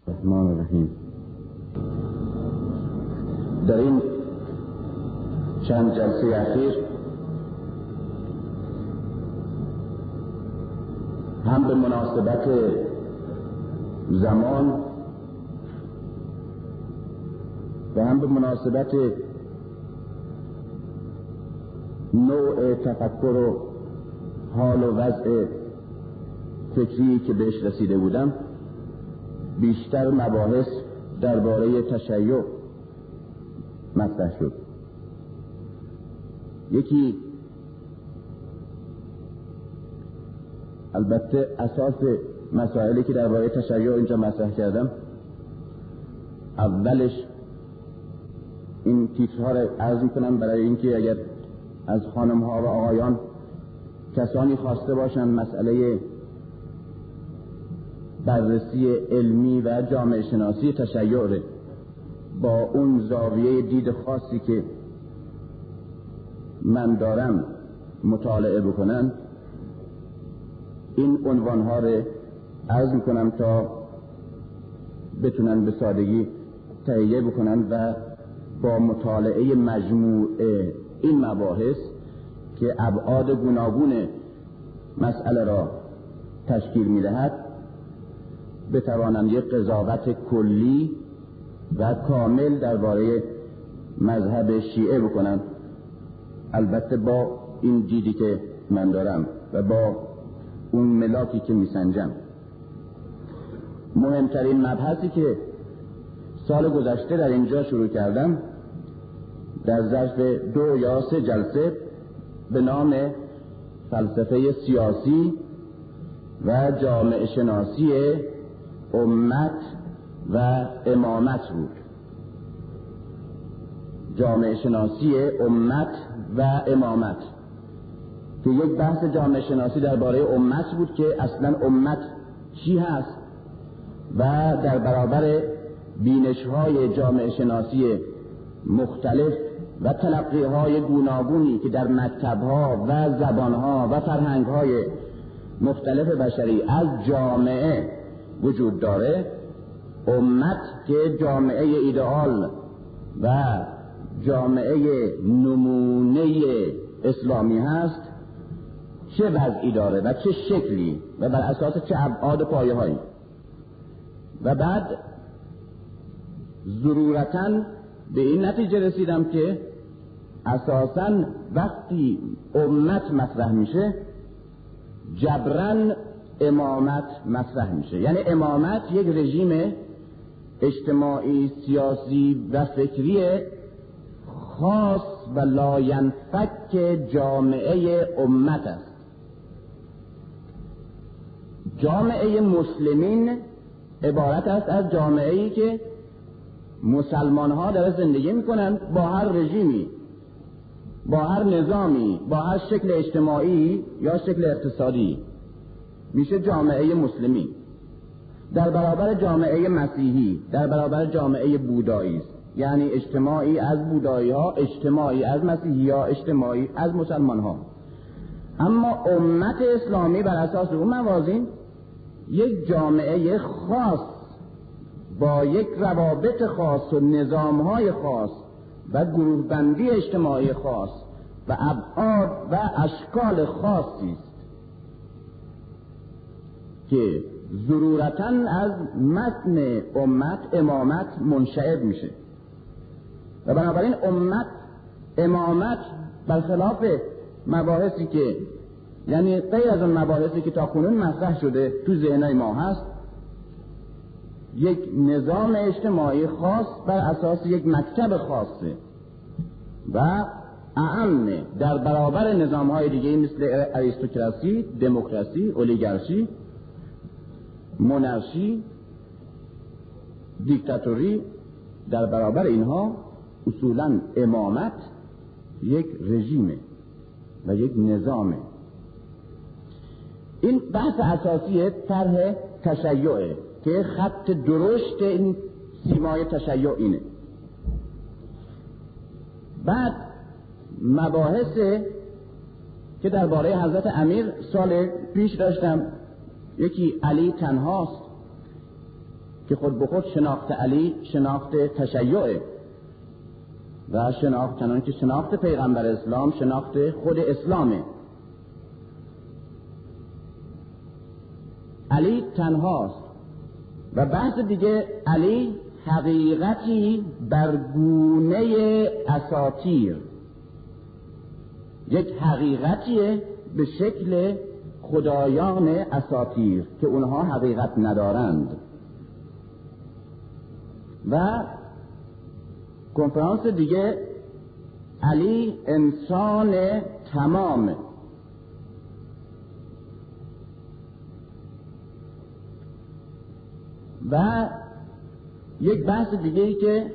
الرحمن الرحیم. در این چند جلسه اخیر هم به مناسبت زمان و هم به مناسبت نوع تفکر و حال و وضع فکری که بهش رسیده بودم، بیشتر مباحث درباره تشیع مطرح شد. یکی البته اساس مسائلی که درباره تشیع اینجا مطرح کردم، اولش این تیترها رو عرض میکنم برای اینکه اگر از خانم ها و آقایان کسانی خواسته باشند مسئله بررسی علمی و جامعه شناسی تشیع با اون زاویه دید خاصی که من دارم مطالعه بکنن، این عنوانها رو عرض میکنم تا بتونن به سادگی تهیه بکنن و با مطالعه مجموع این مباحث که ابعاد گوناگون مسئله را تشکیل میدهد بتوانند یک قضاوت کلی و کامل درباره مذهب شیعه بکنند، البته با این دیدی که من دارم و با اون ملاکی که میسنجم. مهمترین مبحثی که سال گذشته در اینجا شروع کردم در ظرف 2 یا 3 جلسه به نام فلسفه سیاسی و جامعه شناسی امت و امامت بود. جامعه شناسی امت و امامت که یک بحث جامعه شناسی درباره امت بود که اصلا امت چی هست و در برابر بینش‌های جامعه شناسی مختلف و تلقی‌های گوناگونی که در مکتب‌ها و زبان‌ها و فرهنگ‌های مختلف بشری از جامعه وجود داره، امت که جامعه ایدئال و جامعه نمونه اسلامی هست چه وضعی داره و چه شکلی و بر اساس چه ابعاد و پایه‌هایی. و بعد ضرورتاً به این نتیجه رسیدم که اساساً وقتی امت مطرح میشه جبراً امامت مطرح میشه. یعنی امامت یک رژیم اجتماعی، سیاسی و فکری خاص و لاینفک جامعه امت است. جامعه مسلمین عبارت است از جامعه‌ای که مسلمان ها در زندگی میکنند با هر رژیمی، با هر نظامی، با هر شکل اجتماعی یا شکل اقتصادی، میشه جامعه مسلمین. در برابر جامعه مسیحی، در برابر جامعه بودایی است، یعنی اجتماعی از بودایی ها، اجتماعی از مسیحی ها، اجتماعی از مسلمان ها. اما امت اسلامی بر اساس اون موازین یک جامعه خاص با یک روابط خاص و نظام‌های خاص و گروه‌بندی اجتماعی خاص و ابعاد و اشکال خاصی است که ضرورتاً از متن امامت منشعب میشه. و بنابراین امامت برخلاف مباحثی که یعنی غیر از اون مباحثی که تا کنون مطرح شده تو ذهنای ما هست، یک نظام اجتماعی خاص بر اساس یک مکتب خاصه و اعم در برابر نظام‌های دیگه مثل اریستوکراسی، دموکراسی، اولیگارشی، مونارشی، دیکتاتوری. در برابر اینها اصولاً امامت یک رژیمه و یک نظامه. این بحث اساسی طرح تشیعه که خط درشت این سیمای تشیع اینه. بعد مباحث که درباره حضرت امیر سال پیش داشتم، یکی علی تنهاست که خود به خود شناخت علی شناخت تشیعه و شناخت چنان که شناخت پیغمبر اسلام شناخت خود اسلامه. علی تنهاست و بحث دیگه علی حقیقتی برگونه اساطیر، یک حقیقتیه به شکل خدایان اساطیر که اونها حقیقت ندارند. و کنفرانس دیگه علی انسان تمام و یک بحث دیگه ای که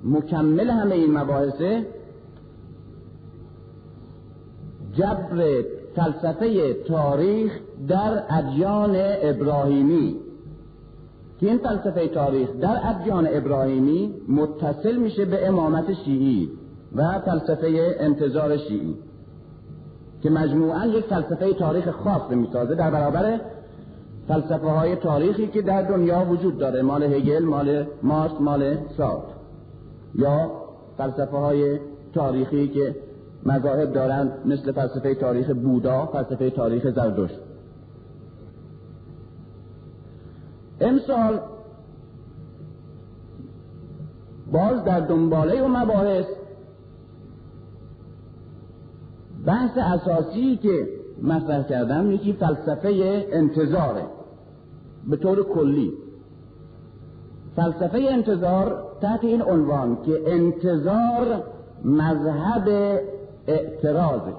مکمل همه این مباحثه جبر فلسفه تاریخ در ادیان ابراهیمی که این فلسفه تاریخ در ادیان ابراهیمی متصل میشه به امامت شیعی و فلسفه انتظار شیعی که مجموعاً یک فلسفه تاریخ خاص میسازه در برابر فلسفه های تاریخی که در دنیا وجود داره، مال هگل، مال مارکس، مال سارتر، یا فلسفه های تاریخی که مذاهب دارند مثل فلسفه تاریخ بودا، فلسفه تاریخ زرتشت. امسال باز در دنباله و مباحث بحث اساسی که مطرح کردم یکی فلسفه انتظاره. به طور کلی فلسفه انتظار تحت این عنوان که انتظار مذهب اعتراضه،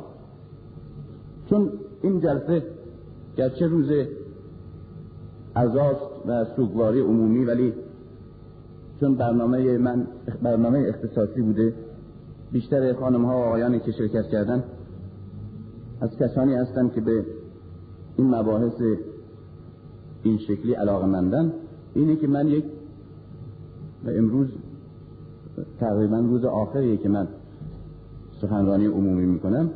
چون این جلسه گرچه روز عزاست و سوگواری عمومی، ولی چون برنامه من برنامه اختصاصی بوده، بیشتر خانم ها و آقایانی که شرکت کردن از کسانی هستند که به این مباحث این شکلی علاقه‌مندن. اینه که من یک و امروز تقریبا روز آخریه که من سخنرانی عمومی میکنم،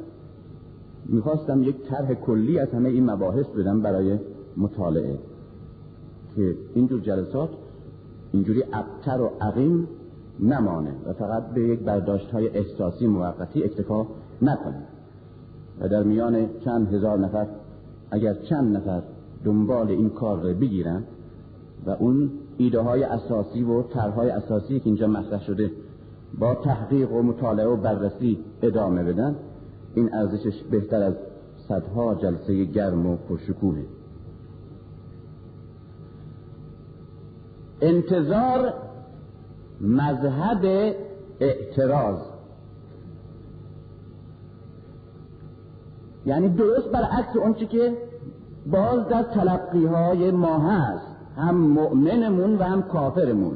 میخواستم یک طرح کلی از همه این مباحث بدم برای مطالعه که اینجور جلسات اینجوری ابتر و عقیم نمانه و فقط به یک برداشت‌های احساسی موقتی اکتفا نکنه و در میان چند هزار نفر اگر چند نفر دنبال این کار رو بگیرن و اون ایده های اساسی و طرح‌های اساسی که اینجا مطرح شده با تحقیق و مطالعه و بررسی ادامه بدن، این ارزشش بهتر از صدها جلسه گرم و پرشکوهه. انتظار مذهب اعتراض، یعنی درست برعکس اون چی که باز در تلقی‌های ما هست، هم مؤمنمون و هم کافرمون،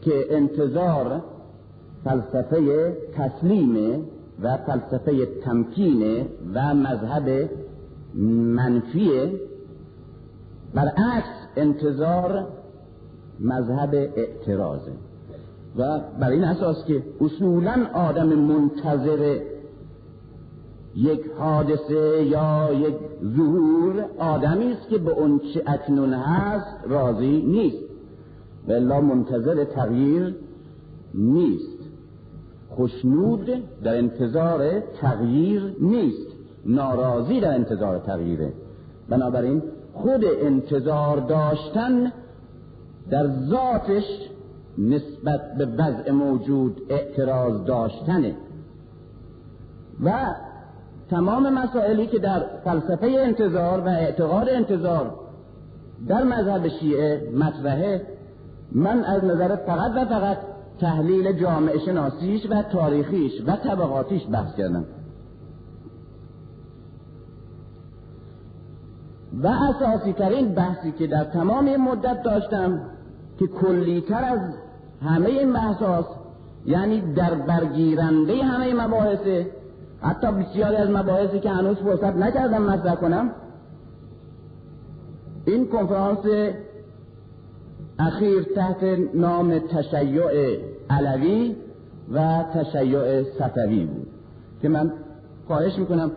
که انتظار فلسفه تسلیمه و فلسفه تمکینه و مذهب منفیه، برعکس انتظار مذهب اعتراضه. و بر این اساس که اصولاً آدم منتظر یک حادثه یا یک ظهور آدمی است که به اون چه اکنون هست راضی نیست و الا منتظر تغییر نیست، خوشنود در انتظار تغییر نیست، ناراضی در انتظار تغییره. بنابراین خود انتظار داشتن در ذاتش نسبت به وضع موجود اعتراض داشتنه و تمام مسائلی که در فلسفه انتظار و اعتقاد انتظار در مذهب شیعه مطرحه، من از نظر فقط و فقط تحلیل جامعه شناسیش و تاریخیش و طبقاتیش بحث کردم و اساسی ترین بحثی که در تمام این مدت داشتم که کلیتر از همه این بحثاست، یعنی در برگیرنده همه مباحثه، حتی بسیاری از مباحثی که هنوز فرصت نکردم مطرح کنم، این کنفرانس اخیر تحت نام تشیع علوی و تشیع صفوی بود که من خواهش میکنم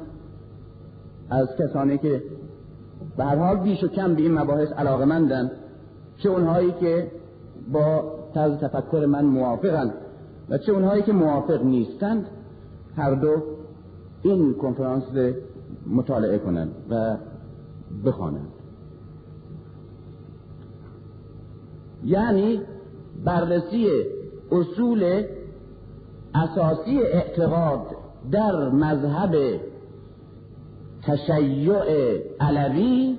از کسانی که به هر حال بیش و کم به این مباحث علاقه‌مندن، چه اونهایی که با طرز تفکر من موافقند و چه اونهایی که موافق نیستند، هر دو این کنفرانس رو مطالعه کنند و بخوانند. یعنی بررسی اصول اساسی اعتقاد در مذهب تشیع علوی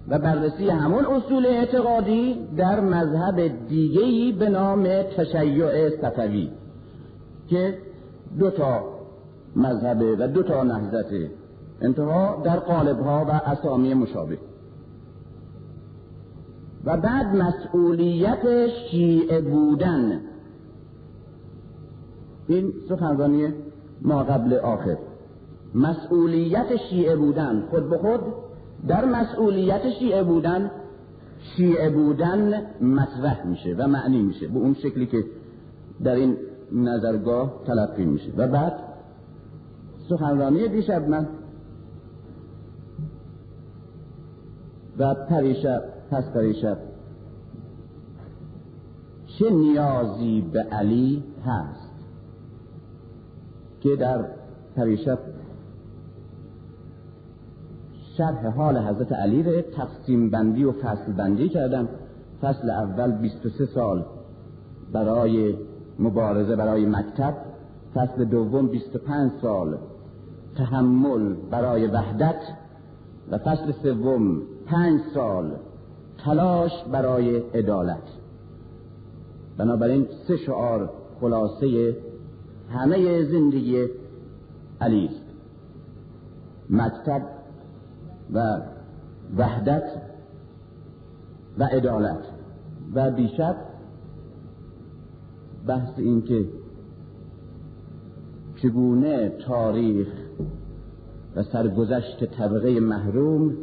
و بررسی همون اصول اعتقادی در مذهب دیگه‌ای به نام تشیع صفوی که دو تا مذهبه و دو تا نهضته، انتها در قالب‌ها و اسامی مشابه. و بعد مسئولیت شیعه بودن، این سخنرانی ما قبل آخر، مسئولیت شیعه بودن، خود به خود در مسئولیت شیعه بودن مطرح میشه و معنی میشه به اون شکلی که در این نظرگاه تلقی میشه. و بعد سخنرانی دیشب من و پس پریشب چه نیازی به علی هست که در پریشب شرح حال حضرت علی رو تقسیم بندی و فصل بندی کردم. فصل اول 23 سال برای مبارزه برای مکتب، فصل دوم 25 سال تحمل برای وحدت و فصل سوم 5 سال تلاش برای عدالت. بنابراین 3 شعار خلاصه همه زندگی علی است: مکتب و وحدت و عدالت. و دیشب بحث این که چگونه تاریخ و سرگذشت طبقه محروم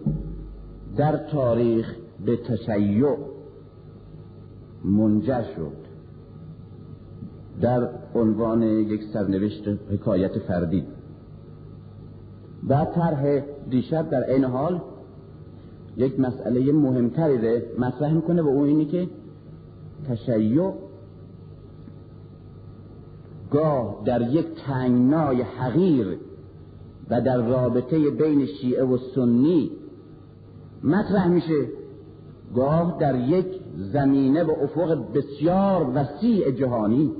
در تاریخ به تشیع منجر شد در عنوان یک سرنوشت حکایت فردی. و طرح دیشب در این حال یک مسئله مهمتری رو مطرح میکنه و اون اینی که تشیع گاه در یک تنگنای حقیر و در رابطه بین شیعه و سنی مطرح میشه، گاه در یک زمینه و افق بسیار وسیع جهانی،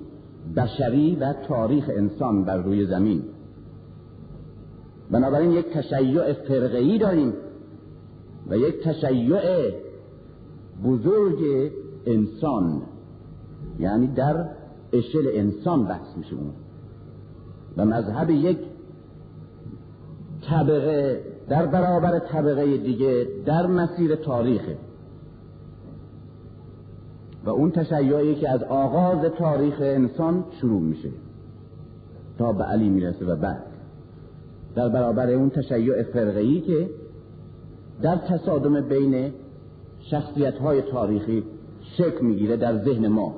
بشری و تاریخ انسان بر روی زمین. بنابراین یک تشیع فرقه‌ای داریم و یک تشیع بزرگ انسان، یعنی در اشل انسان بحث میشه اون، و مذهب یک طبقه در برابر طبقه دیگه در مسیر تاریخه. و اون تشیعی که از آغاز تاریخ انسان شروع میشه تا به علی میرسه و بعد در برابر اون تشیع فرقه‌ای که در تصادم بین شخصیت‌های تاریخی شکل میگیره در ذهن ما.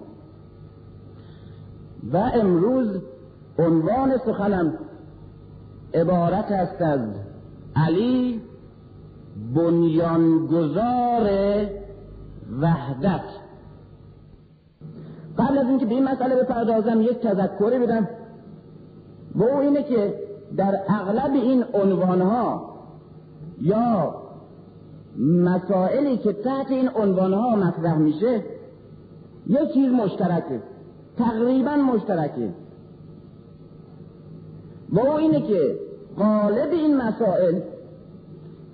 و امروز عنوان سخنم عبارت است از علی بنیانگذار وحدت. قبل از اینکه به این مسئله بپردازم یک تذکری بدم و او اینه که در اغلب این عنوانها یا مسائلی که تحت این عنوانها مطرح میشه یک چیز مشترکه، تقریبا مشترکه، و او اینه که غالب این مسائل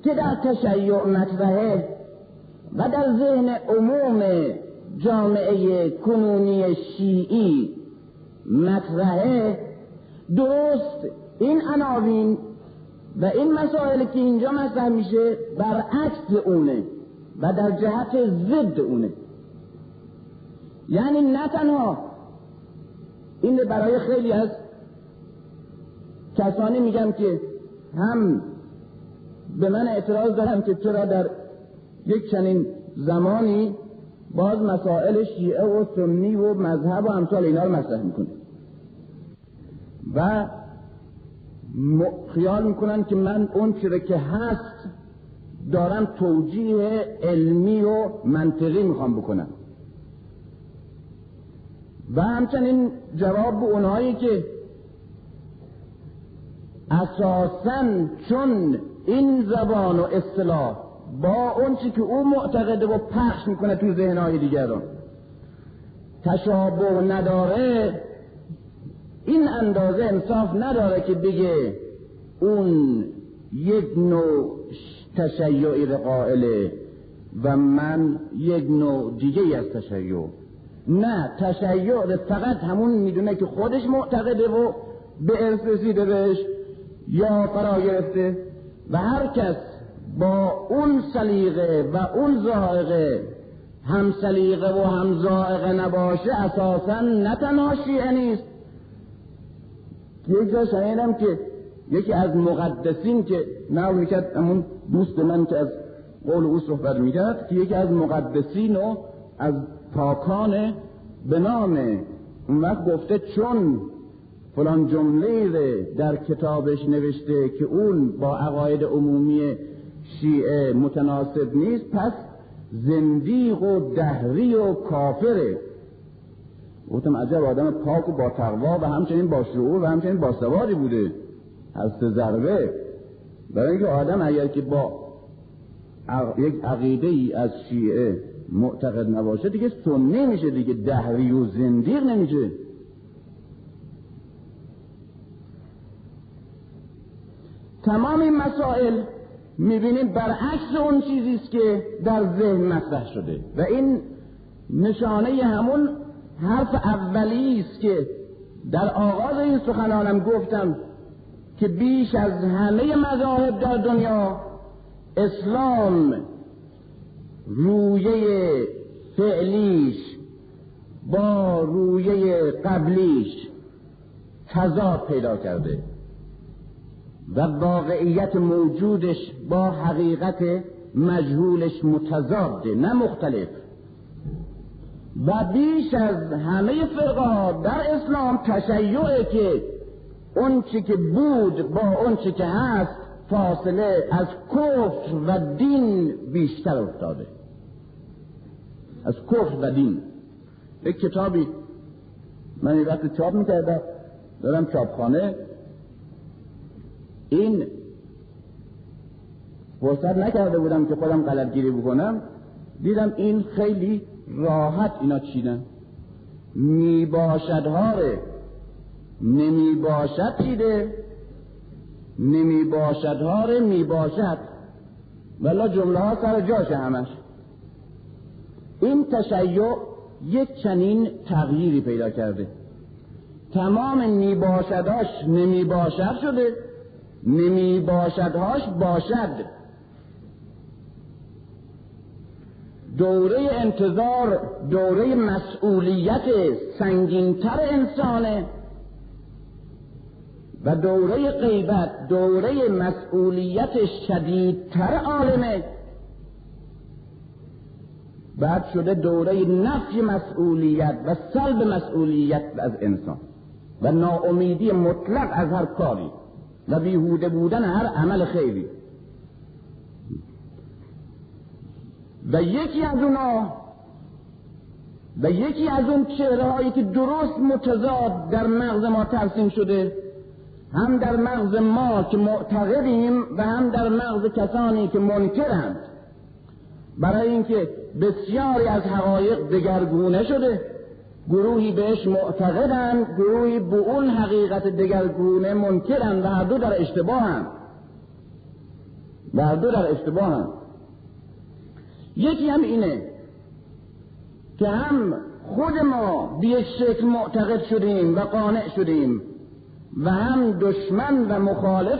که در تشیع مطرحه و در ذهن عموم جامعه کنونی شیعی مطرحه، درست این عناوین و این مسائل که اینجا مطرح میشه برعکس اونه و در جهت ضد اونه. یعنی نه تنها این برای خیلی از کسانی میگم که هم به من اعتراض دارم که چرا در یک چنین زمانی باز مسائل شیعه و سنی و مذهب و امثال اینا رو مطرح میکنه و خیال میکنن که من اون چیزی که هست دارم توجیه علمی و منطقی میخوام بکنم. و همچنین جواب به اونهایی که اساساً چون این زبان و اصطلاح با اون چی که او معتقده و پخش میکنه تو ذهنهای دیگران تشابه نداره، این اندازه انصاف نداره که بگه اون یک نوع تشیعی قائله و من یک نوع دیگه از تشیع. نه، تشیع فقط همون میدونه که خودش معتقده و به ارث رسیده بهش یا فرا گرفته، و هر کس با اون سلیقه و اون ذائقه هم سلیقه و هم ذائقه نباشه اساساً نه تنها شیعه نیست. یک جا شنیدم که یکی از مقدسین که نقل میکرد، همون دوست من که از قول او صحبت میکرد، که یکی از مقدسین و از پاکان به نام اون وقت گفته چون فلان جمله در کتابش نوشته که اون با عقاید عمومی شیعه متناسب نیست، پس زندیق و دهری و کافره. گفتم عجب، آدم پاک و با تقوا و همچنین با شعور و همچنین با سوادی بوده از سه ضربه. برای اینکه آدم اگر که با یک عقیده ای از شیعه معتقد نباشه دیگه سنی میشه، دیگه دهری و زندیق نمیشه. تمام این مسائل میبینیم برعکس اون چیزیست که در ذهن مطرح شده و این نشانه همون حرف اولی است که در آغاز این سخنانم گفتم که بیش از همه مذاهب در دنیا اسلام رویه فعلیش با رویه قبلیش تضاد پیدا کرده و واقعیت موجودش با حقیقت مجهولش متضاده نه مختلف. و بیش از همه فرقه ها در اسلام تشیعه که اون چی که بود با اون چی که هست فاصله از کفر و دین بیشتر افتاده، از کفر و دین. یک کتابی من این وقت چاپ میکردم، دارم چاپخانه، این فرصت نکرده بودم که خودم قلمگیری بکنم، دیدم این خیلی راحت اینا چیدن. میباشدها ره نمیباشد چیده، نمیباشدها ره میباشد، ولی جمله ها سر جاشه همش. این تشیع یک چنین تغییری پیدا کرده، تمام میباشدهاش نمیباشد شده، نمیباشدهاش باشد. دوره انتظار دوره مسئولیت سنگینتر انسانه و دوره غیبت دوره مسئولیت شدیدتر عالمه. بعد شده دوره نفی مسئولیت و سلب مسئولیت از انسان و ناامیدی مطلق از هر کاری و بیهوده بودن هر عمل خیری. و یکی از اون چهره هایی که درست متضاد در مغز ما ترسیم شده، هم در مغز ما که معتقدیم و هم در مغز کسانی که منکرند، برای اینکه بسیاری از حقایق دگرگونه شده، گروهی بهش معتقدند، گروهی به اون حقیقت دگرگونه منکرند و هر دو در اشتباهند. یکی هم اینه که هم خود ما به یک شکل معتقد شدیم و قانع شدیم و هم دشمن و مخالف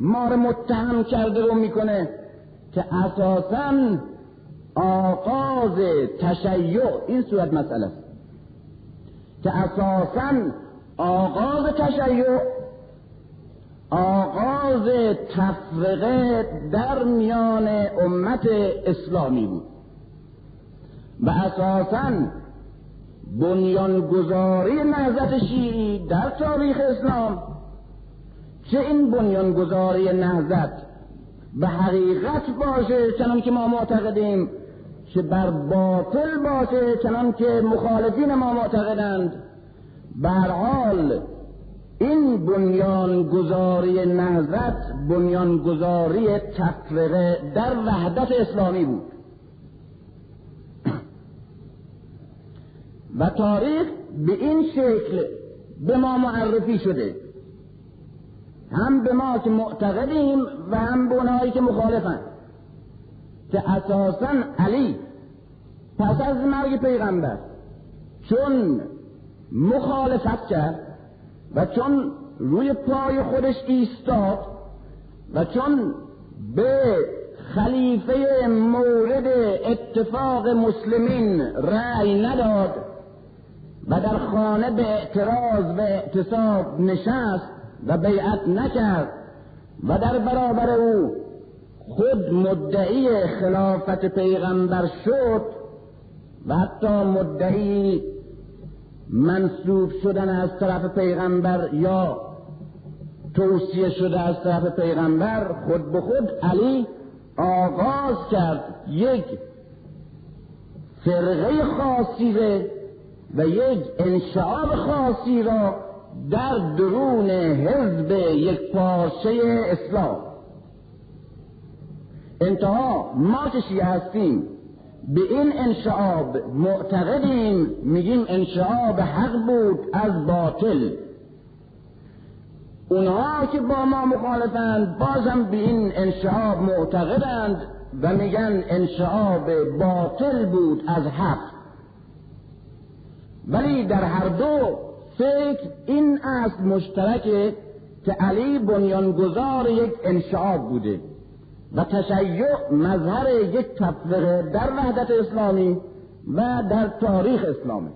ما رو متهم کرده و میکنه که اساساً آغاز تشیع این صورت مسئله است، که اساساً آغاز تشیع آغاز تفرقه در میان امت اسلامی بود و اساساً بنیانگذاری نهضت شیعی در تاریخ اسلام، چه این بنیانگذاری نهضت به حقیقت باشه چنان که ما معتقدیم، چه بر باطل باشه چنان که مخالفین ما معتقدند. به هر حال این بنیانگذاری نهضت بنیانگذاری تفرقه در وحدت اسلامی بود و تاریخ به این شکل به ما معرفی شده، هم به ما که معتقدیم و هم به اونهایی که مخالفند، که اساساً علی پس از مرگ پیغمبر چون مخالفت کرد و چون روی پای خودش ایستاد و چون به خلیفه مورد اتفاق مسلمین رأی نداد و در خانه به اعتراض و اعتصاب نشست و بیعت نکرد و در برابر او خود مدعی خلافت پیغمبر شد و حتی مدعی منسوب شدن از طرف پیغمبر یا توصیه شده از طرف پیغمبر، خود به خود علی آغاز کرد یک فرقه خاصی و یک انشعاب خاصی را در درون حزب یک پارچه اسلام. انتها ما که شیعه هستیم به این انشعاب معتقدیم، میگیم انشعاب حق بود از باطل. اونها که با ما مخالفند بازم به این انشعاب معتقدند و میگن انشعاب باطل بود از حق. ولی در هر دو فکر این است مشترکه که علی بنیانگذار یک انشعاب بوده و تشیع مظهر یک تفرقه در وحدت اسلامی و در تاریخ اسلامی.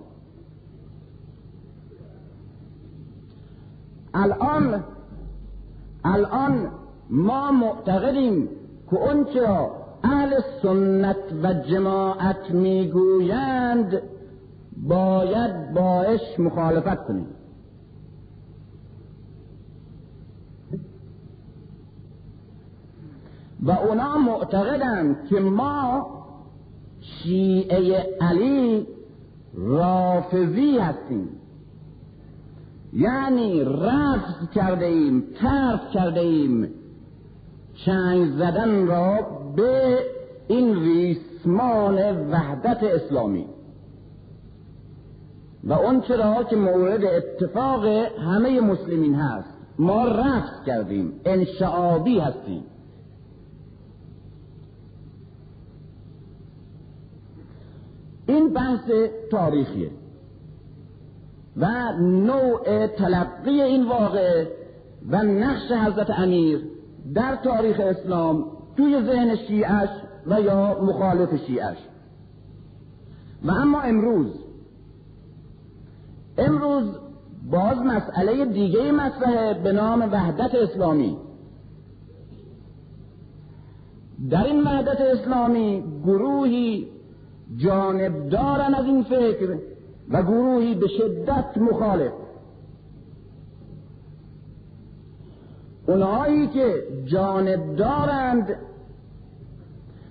الان ما معتقدیم که اونچه را اهل سنت و جماعت میگویند باید باش مخالفت کنیم. و اونا معتقدند که ما شیعه علی رافضی هستیم، یعنی رفض کرده ایم، ترک کرده ایم چنگ زدن را به این ریسمان وحدت اسلامی و اون چرا که مورد اتفاق همه مسلمین هست ما رفض کردیم، انشعابی هستیم. این بحث تاریخیه و نوع تلقی این واقعه و نقش حضرت امیر در تاریخ اسلام توی ذهن شیعش و یا مخالف شیعش. و اما امروز باز مسئله دیگه مطرحه به نام وحدت اسلامی. در این وحدت اسلامی گروهی جانب دارن از این فکر و گروهی به شدت مخالف. اونهایی که جانب دارند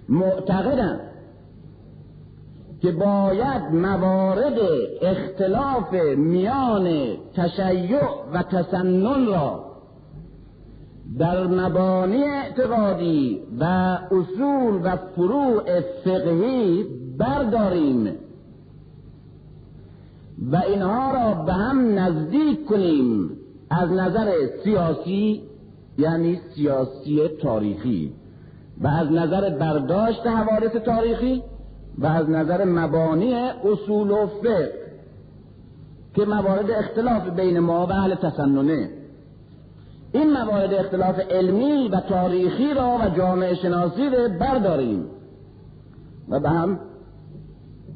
معتقدند که باید موارد اختلاف میان تشیع و تسنن را در مبانی اعتقادی و اصول و فروع فقهی برداریم و اینها را به هم نزدیک کنیم از نظر سیاسی، یعنی سیاسی تاریخی، و از نظر برداشت حوادث تاریخی و از نظر مبانی اصول و فقه که موارد اختلاف بین ما و اهل تسننه. این موارد اختلاف علمی و تاریخی را و جامعه شناسی را برداریم و به هم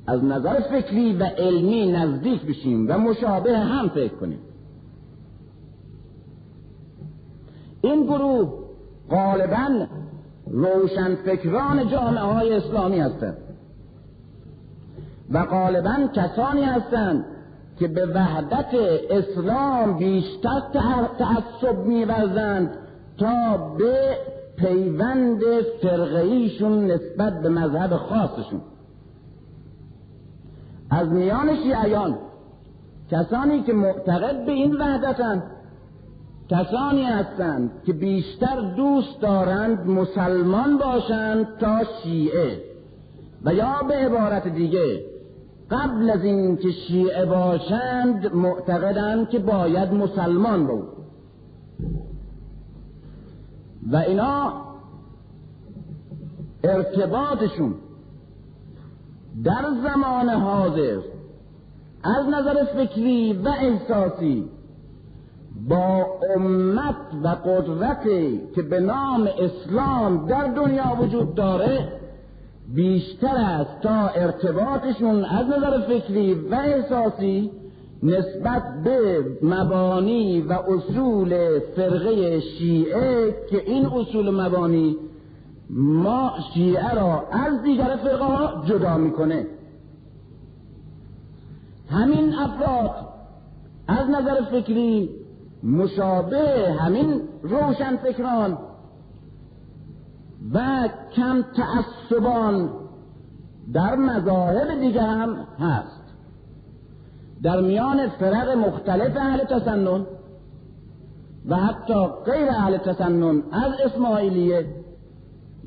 از نظر فکری و علمی نزدیک بشیم و مشابه هم فکر کنیم. این گروه غالباً روشنفکران جامعه های اسلامی هستند و غالباً کسانی هستند که به وحدت اسلام بیشتر تعصب می‌ورزند تا به پیوند فرقه‌ایشون نسبت به مذهب خاصشون. از میان شیعیان کسانی که معتقد به این وحدتند، کسانی هستند که بیشتر دوست دارند مسلمان باشند تا شیعه، و یا به عبارت دیگه قبل از این که شیعه باشند معتقدند که باید مسلمان باشند. و اینا ارتباطشون در زمان حاضر از نظر فکری و احساسی با امت و قدرتی که به نام اسلام در دنیا وجود داره بیشتر است تا ارتباطشون از نظر فکری و احساسی نسبت به مبانی و اصول فرقه شیعه، که این اصول مبانی ما شیعه را از دیگر فرقه ها جدا میکنه. همین افراد از نظر فکری مشابه همین روشن فکران و کم تعصبان در مذاهب دیگه هم هست. در میان فرق مختلف اهل تسنن و حتی غیر اهل تسنن از اسماعیلیه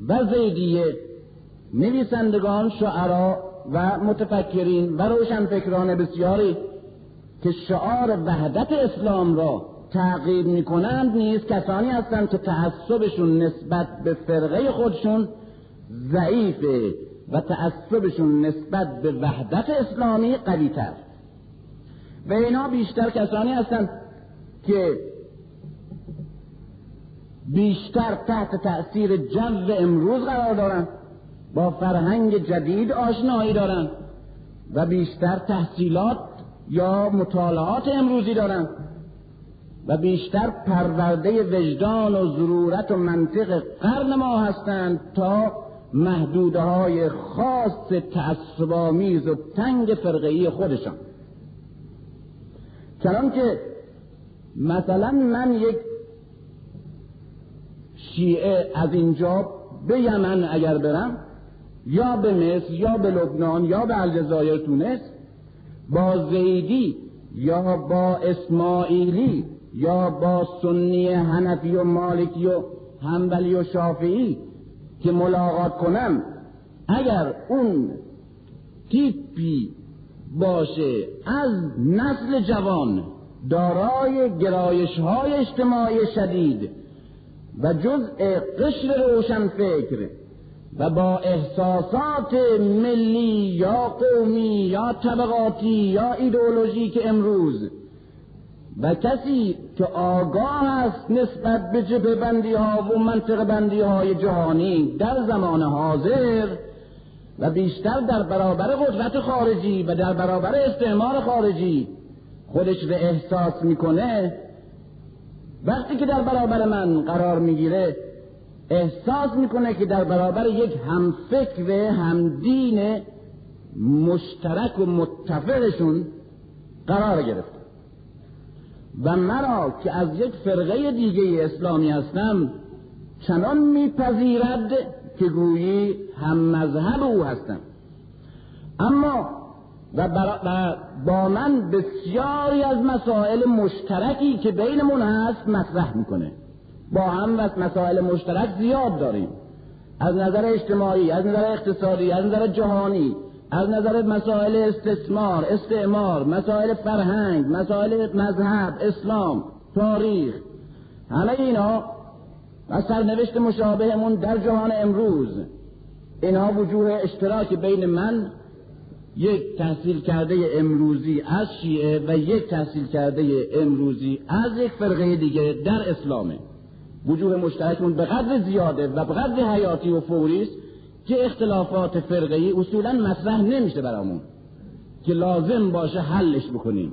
و زیدیه نویسندگان، شعرا و متفکرین و روشنفکران بسیاری که شعار وحدت اسلام را تعقیب میکنند نیز کسانی هستند که تعصبشون نسبت به فرقه خودشون ضعیفه و تعصبشون نسبت به وحدت اسلامی قوی تر. و اینا بیشتر کسانی هستند که بیشتر تحت تأثیر جو امروز قرار دارند، با فرهنگ جدید آشنایی دارند و بیشتر تحصیلات یا مطالعات امروزی دارند و بیشتر پرورده وجدان و ضرورت و منطق قرن ما هستند تا محدودهای خاص تعصب‌آمیز و تنگ فرقه‌ای خودشان. چنانکه مثلا من یک شیعه از اینجا به یمن اگر برم یا به مصر یا به لبنان یا به الجزایر تونس، با زیدی یا با اسماعیلی یا با سنی حنفی و مالکی و حنبلی و شافعی که ملاقات کنم، اگر اون تیپی باشه از نسل جوان دارای گرایش‌های اجتماعی شدید و جزء قشر روشنفکر و با احساسات ملی یا قومی یا طبقاتی یا ایدئولوژیک امروز، و کسی که آگاه است نسبت به جبهه بندی ها و منطقه بندی های جهانی در زمان حاضر و بیشتر در برابر قدرت خارجی و در برابر استعمار خارجی خودش رو احساس میکنه، وقتی که در برابر من قرار میگیره احساس میکنه که در برابر یک همفکر همدین مشترک و متفقشون قرار گرفته. و مرا که از یک فرقه دیگه اسلامی هستم چنان میپذیرد که گویی هم مذهب او هستم، اما و با من بسیاری از مسائل مشترکی که بینمون هست مطرح میکنه. با هم مسائل مشترک زیاد داریم، از نظر اجتماعی، از نظر اقتصادی، از نظر جهانی، از نظر مسائل استعمار، مسائل فرهنگ، مسائل مذهب، اسلام، تاریخ، همه اینا و سرنوشت مشابهمون در جهان امروز. اینها وجوه اشتراک بین من یک تحصیل کرده امروزی از شیعه و یک تحصیل کرده امروزی از یک فرقه دیگه در اسلامه. وجوه مشترکمون به قدر زیاده و به قدر حیاتی و فوری است که اختلافات فرقه‌ای اصولاً مطرح نمیشه برامون که لازم باشه حلش بکنیم.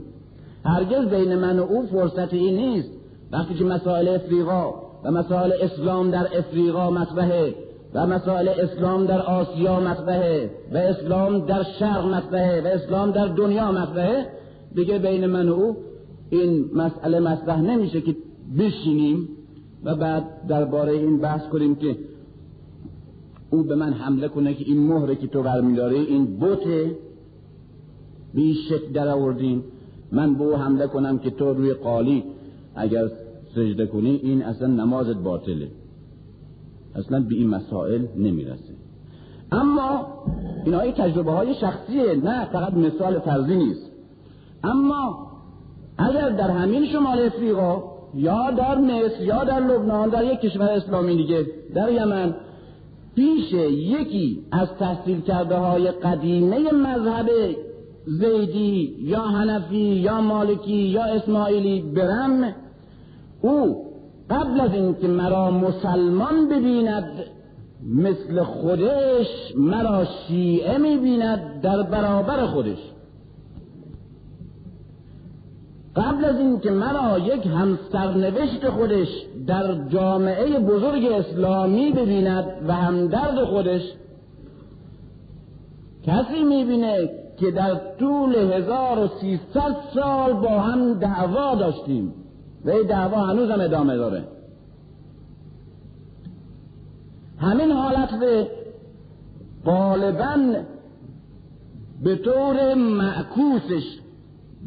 هرگز بین من و او فرصت این نیست. وقتی که مسائل افریقا و مسائل اسلام در افریقا مطرحه و مسائل اسلام در آسیا مطرحه و اسلام در شرق مطرحه و اسلام در دنیا مطرحه، دیگه بین من و او این مسئله مطرح نمیشه که بشینیم و بعد درباره این بحث کنیم که او به من حمله کنه که این مهره که تو برمی‌داری این بته بیش شکل در آوردین، من به او حمله کنم که تو روی قالی اگر سجده کنی این اصلا نمازت باطله. اصلا به این مسائل نمیرسه. اما اینها تجربه های شخصیه، نه فقط مثال فرضی نیست. اما اگر در همین شمال افریقا یا در مصر یا در لبنان، در یک کشور اسلامی دیگه، در یمن، پیش یکی از تحصیل کرده های قدیمه مذهب زیدی یا حنفی یا مالکی یا اسماعیلی برم، او قبل از این که مرا مسلمان ببیند مثل خودش مرا شیعه میبیند در برابر خودش. قبل از این که مرا یک همسرنوشت خودش در جامعه بزرگ اسلامی ببیند و همدرد خودش، کسی میبینه که در طول 1300 سال با هم دعوا داشتیم و این دعوا هنوز هم ادامه داره. همین حالت به غالباً به طور معکوسش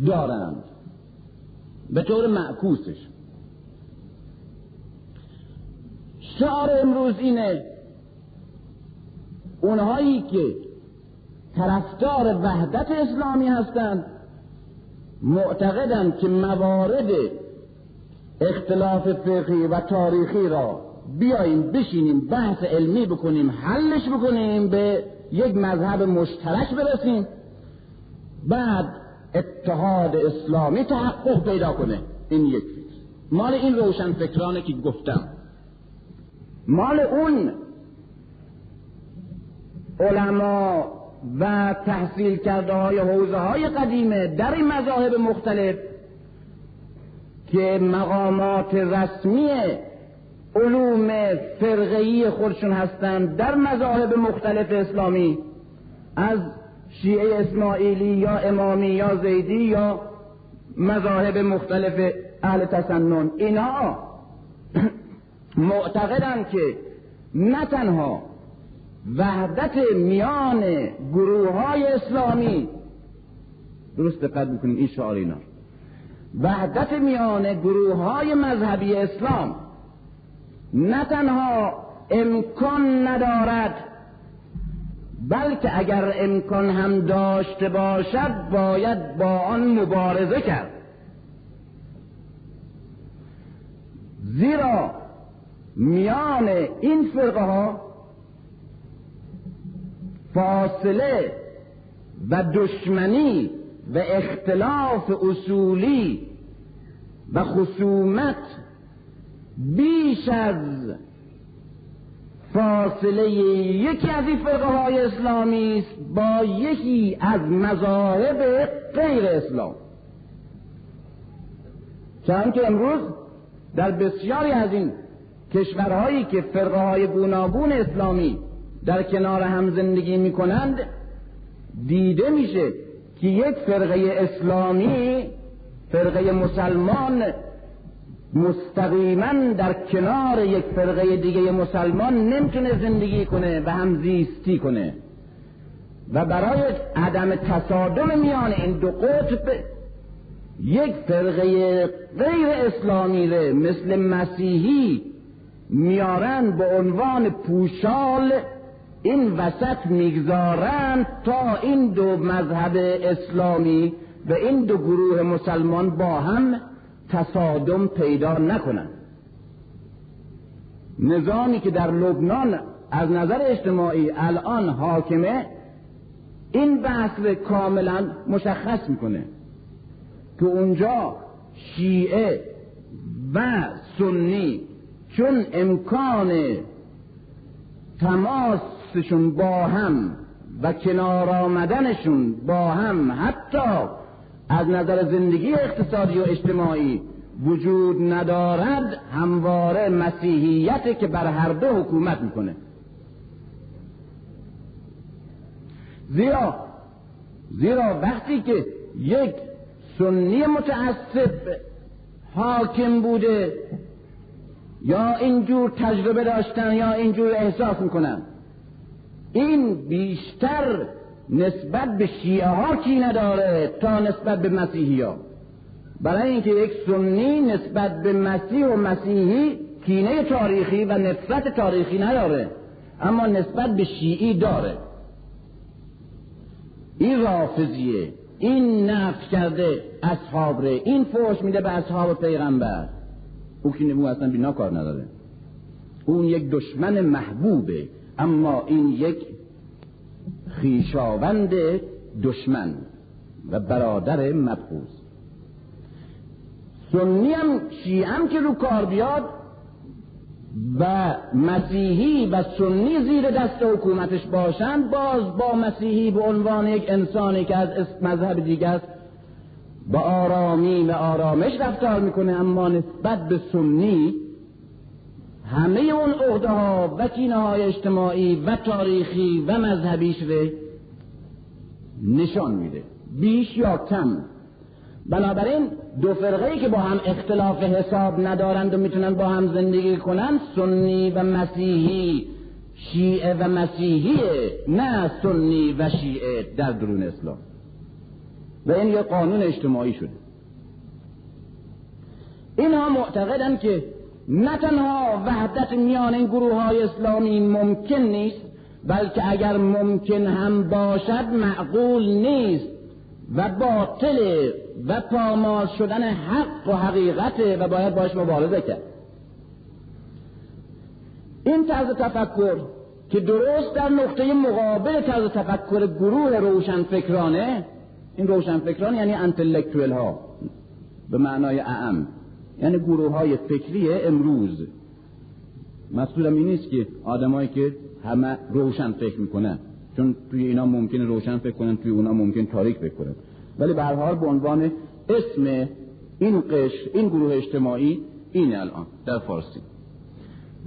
دارند، به طور معکوسش. شعار امروز اینه اونهایی که طرفدار وحدت اسلامی هستند معتقدند که موارد اختلاف فقهی و تاریخی را بیاییم بشینیم بحث علمی بکنیم، حلش بکنیم، به یک مذهب مشترک برسیم، بعد اتحاد اسلامی تحقق پیدا کنه. این یک فکر مال این روشن فکرانه که گفتم، مال اون علما و تحصیل کرده های حوزه های قدیمه در این مذاهب مختلف که مقامات رسمی علوم فرقه‌ای خودشون هستند در مذاهب مختلف اسلامی، از شیعه اسماعیلی یا امامی یا زیدی یا مذاهب مختلف اهل تسنن. اینا معتقدند که نه تنها وحدت میان گروه‌های اسلامی، درست دقت می‌کنید این شعار اینا، وحدت میان گروه‌های مذهبی اسلام نه تنها امکان ندارد، بلکه اگر امکان هم داشته باشد باید با آن مبارزه کرد. زیرا میان این فرقه ها فاصله و دشمنی و اختلاف اصولی و خصومت بیش از فاصله یکی از این فرقه های اسلامی است با یکی از مذاهب غیر اسلام. چون که امروز در بسیاری از این کشورهایی که فرقه های گوناگون اسلامی در کنار هم زندگی می کنند، دیده میشه که یک فرقه اسلامی، فرقه مسلمان، مستقیما در کنار یک فرقه دیگه مسلمان نمیتونه زندگی کنه و همزیستی کنه و برای عدم تصادم میان این دو قطب یک فرقه غیر اسلامی ره مثل مسیحی میارن به عنوان پوشال این وسط میگذارن تا این دو مذهب اسلامی و این دو گروه مسلمان با هم تصادم پیدا نکنن. نظامی که در لبنان از نظر اجتماعی الان حاکمه این بحث کاملا مشخص میکنه که اونجا شیعه و سنی چون امکان تماسشون با هم و کنار آمدنشون با هم حتی از نظر زندگی اقتصادی و اجتماعی وجود ندارد، همواره مسیحیت که بر هر دو حکومت میکنه. زیرا وقتی که یک سنی متعصب حاکم بوده یا اینجور تجربه داشتن یا اینجور احساس میکنن. این بیشتر نسبت به شیعه ها کینه داره تا نسبت به مسیحی ها، برای اینکه یک سنی نسبت به مسیح و مسیحی کینه تاریخی و نفرت تاریخی نداره، اما نسبت به شیعی داره. این رافضیه، این نفی کرده اصحاب ره، این فحش میده به اصحاب پیغمبر. او که او اصلا بینا کار نداره، اون یک دشمن محبوبه، اما این یک خویشاوند دشمن و برادر مبغوض. سنی هم شیعه هم که رو کار بیاد و مسیحی و سنی زیر دست حکومتش باشن، باز با مسیحی به عنوان یک انسانی که از مذهب دیگه است با آرامی و آرامش رفتار میکنه، اما نسبت به سنی همه اون عقده‌ها و کینه‌های اجتماعی و تاریخی و مذهبیش رو نشان میده، بیش یا کم. بنابراین دو فرقه‌ای که با هم اختلاف حساب ندارند و میتونن با هم زندگی کنن، سنی و مسیحی، شیعه و مسیحیه، نه سنی و شیعه در درون اسلام. و این یک قانون اجتماعی شده. اینها معتقدند که نه تنها وحدت میان این گروه های اسلامی ممکن نیست، بلکه اگر ممکن هم باشد معقول نیست و باطل و پامال شدن حق و حقیقته و باید باش مبارزه کرد. این طرز تفکر که درست در نقطه مقابل طرز تفکر گروه روشنفکرانه، این روشنفکران یعنی انتلکتوئل ها به معنای اعم، یعنی گروه های فکری امروز. مقصودم این نیست که آدمایی که همه روشن فکر میکنن، چون توی اینا ممکن روشن فکر کنن، توی اونا ممکن تاریک فکر کنن، ولی به هر حال به عنوان اسم این قشر، این گروه اجتماعی اینه الان در فارسی.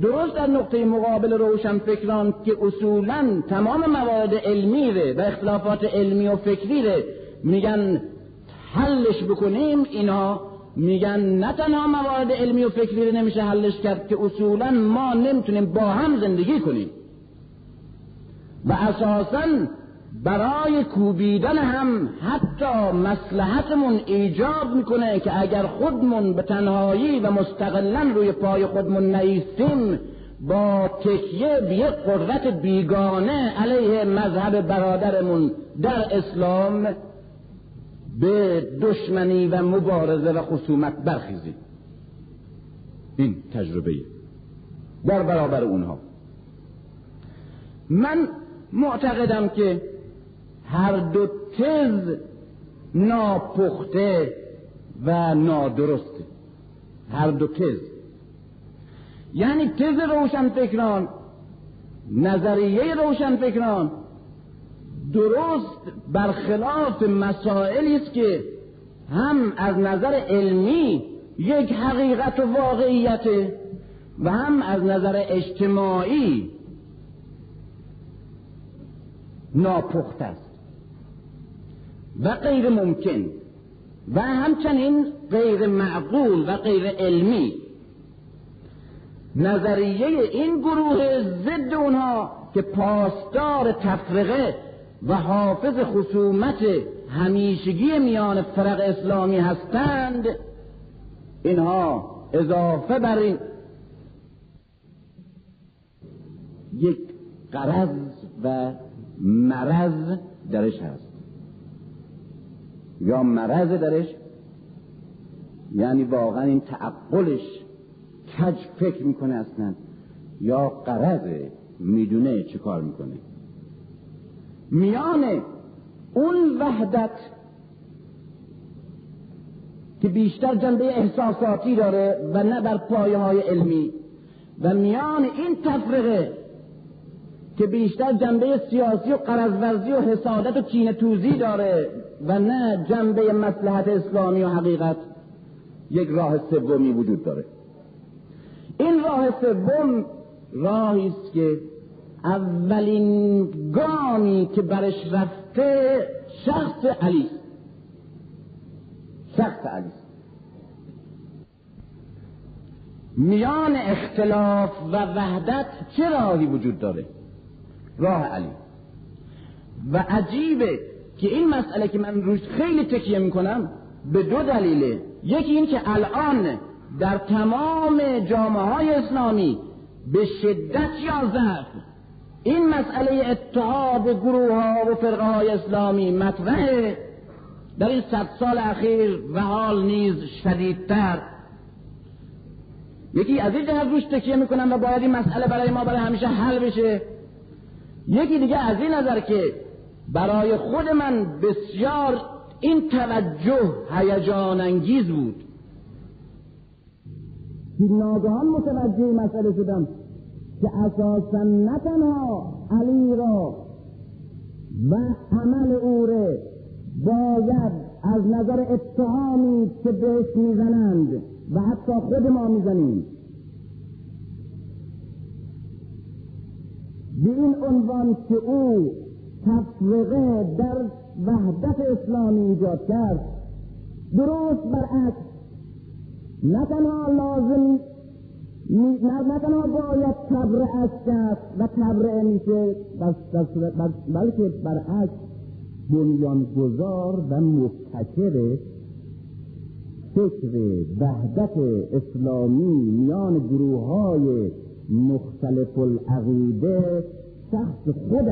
درست در نقطه مقابل روشنفکران که اصولاً تمام موارد علمی و اختلافات علمی و فکری میگن حلش بکنیم، اینا میگن نه تنها موارد علمی و فکری نمیشه حلش کرد، که اصولاً ما نمیتونیم با هم زندگی کنیم و اساساً برای کوبیدن هم حتی مصلحتمون ایجاب میکنه که اگر خودمون به تنهایی و مستقلاً روی پای خودمون نیستیم، با تکیه به یک قدرت بیگانه علیه مذهب برادرمون در اسلام به دشمنی و مبارزه و خصومت برخیزیم. این تجربه در برابر اونها. من معتقدم که هر دو تز ناپخته و نادرسته. هر دو تز، یعنی تز روشنفکران، نظریه روشنفکران درست برخلاف مسائلی است که هم از نظر علمی یک حقیقت و واقعیت و هم از نظر اجتماعی ناپخته است و غیر ممکن و همچنین غیر معقول و غیر علمی. نظریه این گروه ضد اونها که پاسدار تفرقه و حافظ خصومت همیشگی میان فرق اسلامی هستند، اینها اضافه بر این یک غرض و مرض درش هست، یا مرض درش، یعنی واقعا این تعقلش کج فکر میکنه اصلا، یا غرض میدونه چه کار میکنه. میان اون وحدت که بیشتر جنبه احساساتی داره و نه بر پایه های علمی، و میان این تفرقه که بیشتر جنبه سیاسی و غرض‌ورزی و حسادت و کینه توزی داره و نه جنبه مصلحت اسلامی و حقیقت، یک راه سومی وجود داره. این راه سوم راهی است که اولین گامی که برش رفته شخص علی است. شخص علی است. میان اختلاف و وحدت چه راهی وجود داره؟ راه علی. و عجیبه که این مسئله که من روش خیلی تکیه میکنم به دو دلیله. یکی این که الان در تمام جامعه‌های اسلامی به شدت یا ضعف این مسئله اتحاد گروه‌ها و فرقه‌های اسلامی مطرحه در این 100 سال اخیر و حال نیز شدیدتر. یکی از این جهت روش تکیه میکنم و باید این مسئله برای ما برای همیشه حل بشه. یکی دیگه از این نظر که برای خود من بسیار این توجه هیجان انگیز بود که ناگهان متوجه مسئله شدم که اساساً نه تنها علی را و عمل او را باید از نظر اتهامی که بهش میزنند و حتی خود ما میزنیم به این عنوان که او تفرقه در وحدت اسلامی ایجاد کرد، درست برعکس نه تنها لازم نه تنها باید تبرئه کرد و تبرئه میشه بلکه برعکس بنیانگذار و مبتکر فکر وحدت اسلامی میان گروه‌های مختلف العقیده شخص خود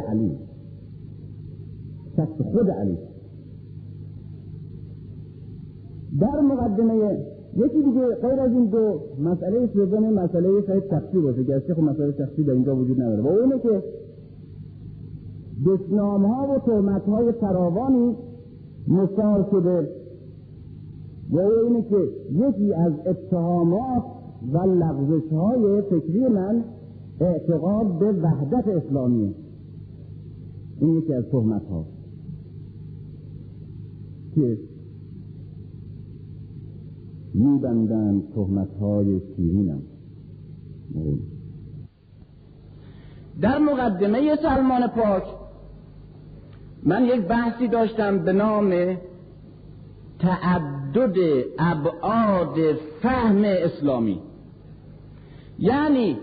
علی. در مقدمه یکی دیگه غیر از این دو مسئله سوم مسئله شاید شخصی باشه، گرچه خب مسئله شخصی در اینجا وجود نداره، و اونه که دشنام‌ها و تهمت‌های فراوانی مثار شده و اینه که یکی از اتهامات و لغزش‌های فکری من اعتقاد به وحدت اسلامیه. این یکی از تهمت‌ها که می‌بندند تهمت‌های شیرینم. در مقدمه سلمان پاک من یک بحثی داشتم به نام تعدد ابعاد فهم اسلامی، یعنی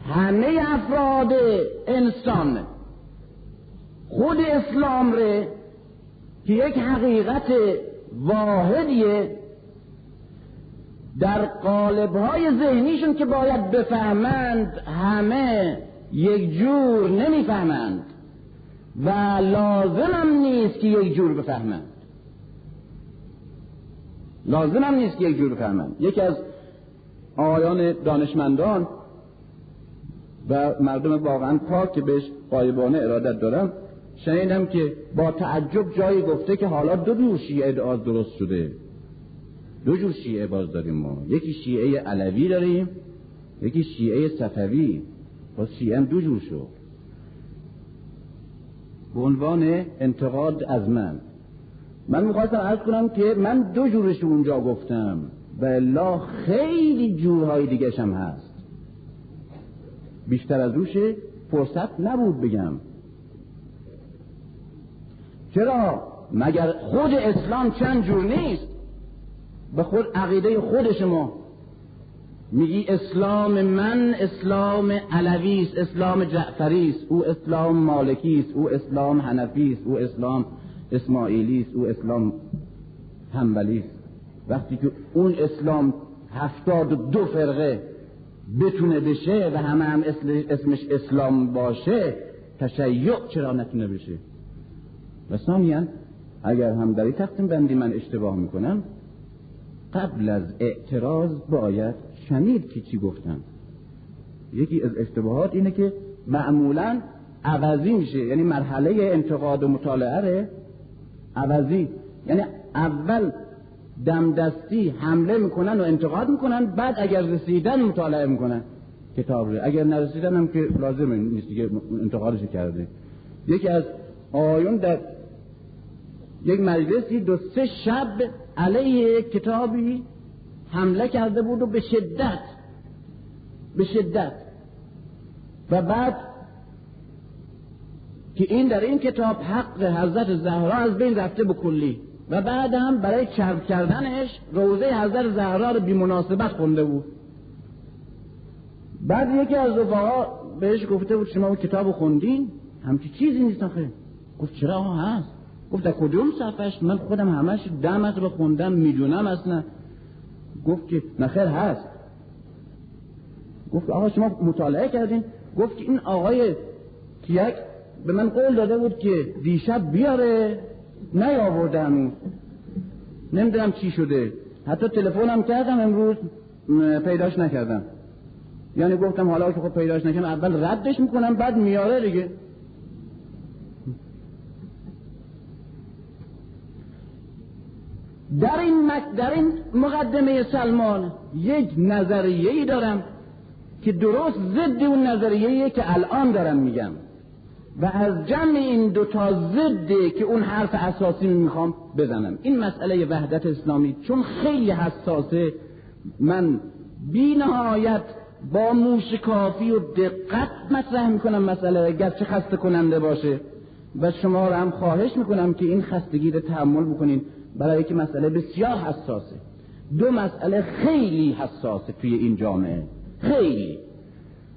همه افراد انسان خود اسلام ره که یک حقیقت واحدیه در قالب‌های ذهنیشون که باید بفهمند همه یک جور نمیفهمند و لازم نیست که یک جور بفهمند. یکی از آیان دانشمندان و مردم واقعا پاک که بهش غایبانه ارادت دارم شنیدم که با تعجب جایی گفته که حالا دو جور شیعه درست شده. دو جور شیعه باز داریم ما، یکی شیعه علوی داریم، یکی شیعه صفوی. باز شیعه هم دو جور شد. به عنوان انتقاد از من میخواستم عرض کنم که من دو جورش اونجا گفتم و الا خیلی جورهای دیگه هم هست، بیشتر از روش فرصت نبود بگم. چرا؟ مگر خود اسلام چند جور نیست؟ به خود عقیده خود شما میگی اسلام من اسلام علوی است، اسلام جعفری است، او اسلام مالکی است، او اسلام حنفی است، او اسلام اسماعیلی است، او اسلام حنبلی است. وقتی که اون اسلام 72 فرقه بتونه بشه و همه هم اسمش اسلام باشه، تشیع چرا نتونه بشه؟ و ثانیاً اگر هم در این تقسیم بندی من اشتباه میکنم، قبل از اعتراض باید شنید که چی گفتم. یکی از اشتباهات اینه که معمولاً عوضی میشه، یعنی مرحله انتقاد و مطالعه ره عوضی، یعنی اول دم دستی حمله میکنن و انتقاد میکنن، بعد اگر رسیدن مطالعه میکنن کتاب رو، اگر نرسیدن هم که لازم نیست دیگه انتقادش کرده. یکی از آیون در یک مجلسی 2-3 شب علیه کتابی حمله کرده بود و به شدت و بعد که این در این کتاب حق حضرت زهرا از بین رفته به کلی، و بعد هم برای چرب کردنش روضه حضرت زهرا رو بی مناسبت خونده بود. بعد یکی از رفقا بهش گفته بود شما اون کتاب خوندین؟ همچی چیزی نیست آخه. گفت چرا هست؟ گفت در کدوم صفحش؟ من خودم همش 10 مرتبه خوندم میدونم اصلا. گفت که نخیر هست. گفت آقا شما مطالعه کردین؟ گفت که این آقای کیک به من قول داده بود که دیشب بیاره، نیاورده هنوز، نمیدونم چی شده، حتی تلفنم کردم امروز پیداش نکردم. یعنی گفتم حالا که خب پیداش نکردم اول ردش میکنم بعد میاره دیگه. در این مقدمه سلمان یک نظریه‌ای دارم که درست ضد اون نظریه‌ایه که الان دارم میگم و از جمع این دوتا ضده که اون حرف اساسی میخوام بزنم. این مسئله وحدت اسلامی چون خیلی حساسه، من بی نهایت با موشکافی و دقت مطرح میکنم مسئله، گرچه خسته کننده باشه، و شما رو هم خواهش میکنم که این خستگی رو تحمل بکنین، برای که مسئله بسیار حساسه. دو مسئله خیلی حساسه توی این جامعه، خیلی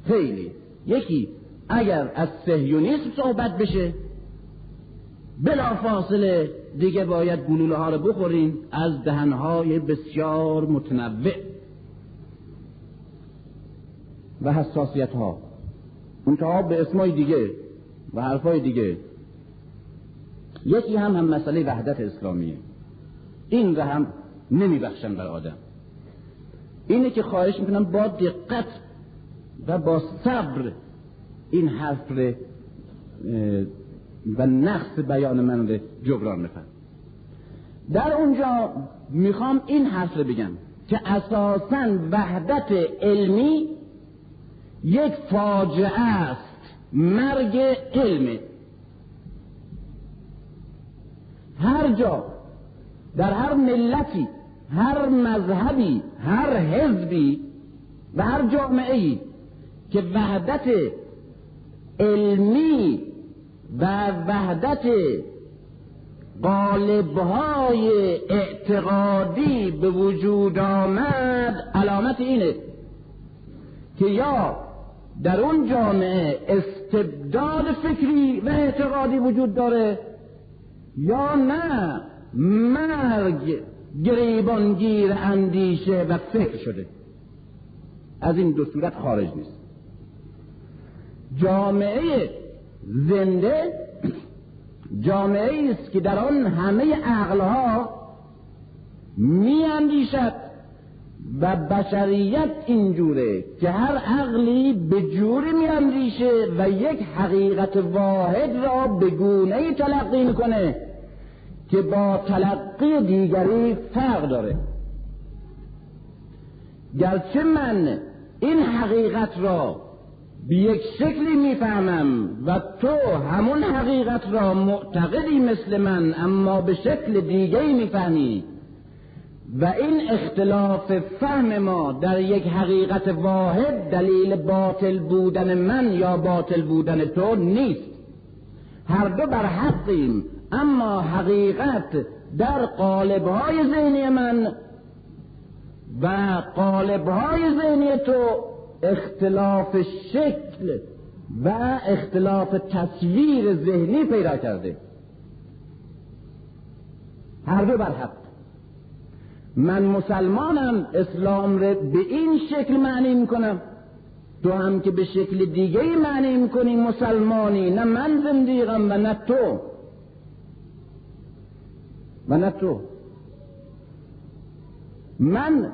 خیلی. یکی اگر از صهیونیسم صحبت بشه بلافاصله دیگه باید گلوله ها رو بخورین از دهنهای بسیار متنوع و حساسیت ها، منتها به اسمای دیگه و حرفای دیگه. یکی هم مسئله وحدت اسلامیه، این رو هم نمیبخشم بر آدم. اینه که خواهش میکنم با دقت و با صبر این حرف رو و نقص بیان من رو جبران بفرم. در اونجا میخوام این حرف رو بگم که اساساً وحدت علمی یک فاجعه است، مرگ علمه. هر جا در هر ملتی، هر مذهبی، هر حزبی و هر جامعه‌ای که وحدت علمی و وحدت قالب‌های اعتقادی به وجود آمد، علامت اینه که یا در اون جامعه استبداد فکری و اعتقادی وجود داره یا نه مرگ گریبانگیر اندیشه و فکر شده. از این دو صورت خارج نیست. جامعه زنده جامعه است که در آن همه عقلها می اندیشد و بشریت اینجوره که هر عقلی به جوری می اندیشه و یک حقیقت واحد را به گونه‌ای تلقی میکنه که با تلقی دیگری فرق داره. گرچه من این حقیقت را به یک شکلی میفهمم و تو همون حقیقت را معتقدی مثل من اما به شکل دیگری میفهمی و این اختلاف فهم ما در یک حقیقت واحد دلیل باطل بودن من یا باطل بودن تو نیست. هر دو بر حقیم، اما حقیقت در قالب‌های ذهنی من و قالب‌های ذهنی تو اختلاف شکل و اختلاف تصویر ذهنی پیدا کرده. هر دو بر حق. من مسلمانم، اسلام رو به این شکل معنی میکنم، تو هم که به شکل دیگه معنی میکنی مسلمانی. نه من زندیقم و نه تو و نه تو. من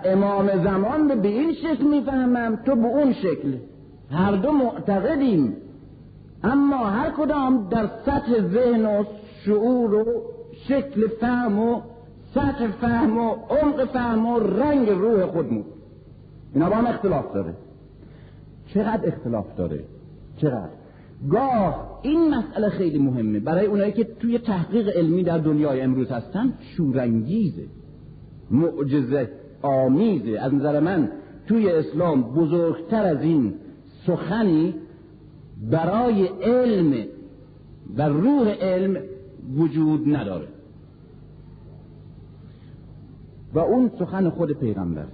امام زمان رو به این شکل میفهمم، تو به اون شکل. هر دو معتقدیم، اما هر کدام در سطح ذهن و شعور و شکل فهم و سطح فهم و عمق فهم و رنگ روح خودمون، اینا با هم اختلاف داره. چقدر اختلاف داره، چقدر. گاه این مسئله خیلی مهمه برای اونایی که توی تحقیق علمی در دنیای امروز هستن، شورانگیزه، معجزه آمیزه. از نظر من توی اسلام بزرگتر از این سخنی برای علم و روح علم وجود نداره. و اون سخن خود پیغمبر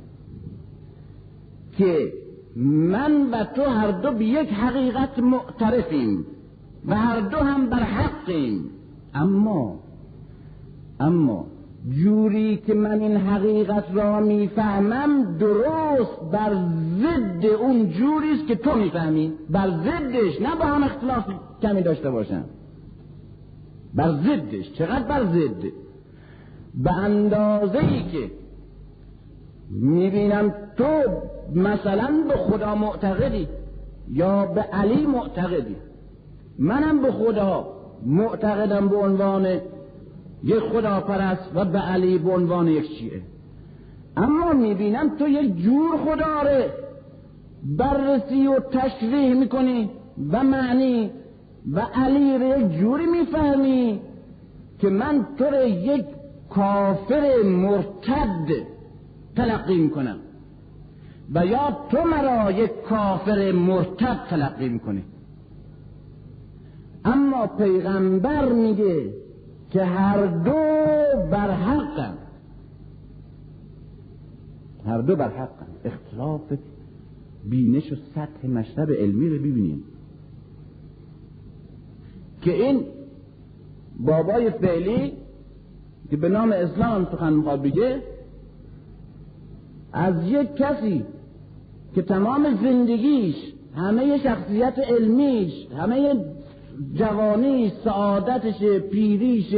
که من و تو هر دو به یک حقیقت معترفیم و هر دو هم بر حقیم، اما جوری که من این حقیقت را میفهمم درست بر ضد اون جوریست که تو میفهمی، بر ضدش، نه با هم اختلاف کمی داشته باشم، بر ضدش. چقدر بر ضد؟ به اندازه‌ای که میبینم تو مثلا به خدا معتقدی یا به علی معتقدی، منم به خدا معتقدم به عنوان یک خداپرست و به علی به عنوان یک شیعه، اما میبینم تو یک جور خدا رو بررسی و تشریح میکنی و معنی و علی رو یک جوری میفهمی که من تو رو یک کافر مرتد تلقی میکنم و یا تو مرا یک کافر مرتد تلقی میکنی. اما پیغمبر میگه که هر دو بر حقن، هر دو بر حقن. اختلاف بینش و سطح مشرب علمی رو ببینیم که این بابای فعلی که به نام اسلام سخن میخواد بگه، از یک کسی که تمام زندگیش، همه شخصیت علمیش، همه جوانیش، سعادتش، پیریش،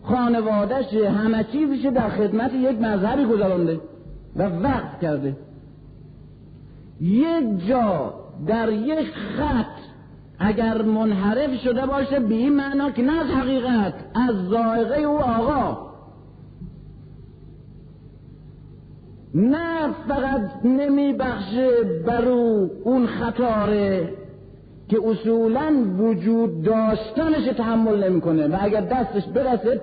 خانوادهش، همه چیزش در خدمت یک مذهبی گذرانده و وقت کرده، یک جا در یک خط اگر منحرف شده باشه به این معنا که نه از حقیقت، از ذائقه او آقا، نه فقط نمی بخشه برو اون خطاره که اصولاً وجود داشتنش تحمل نمی کنه و اگر دستش برسه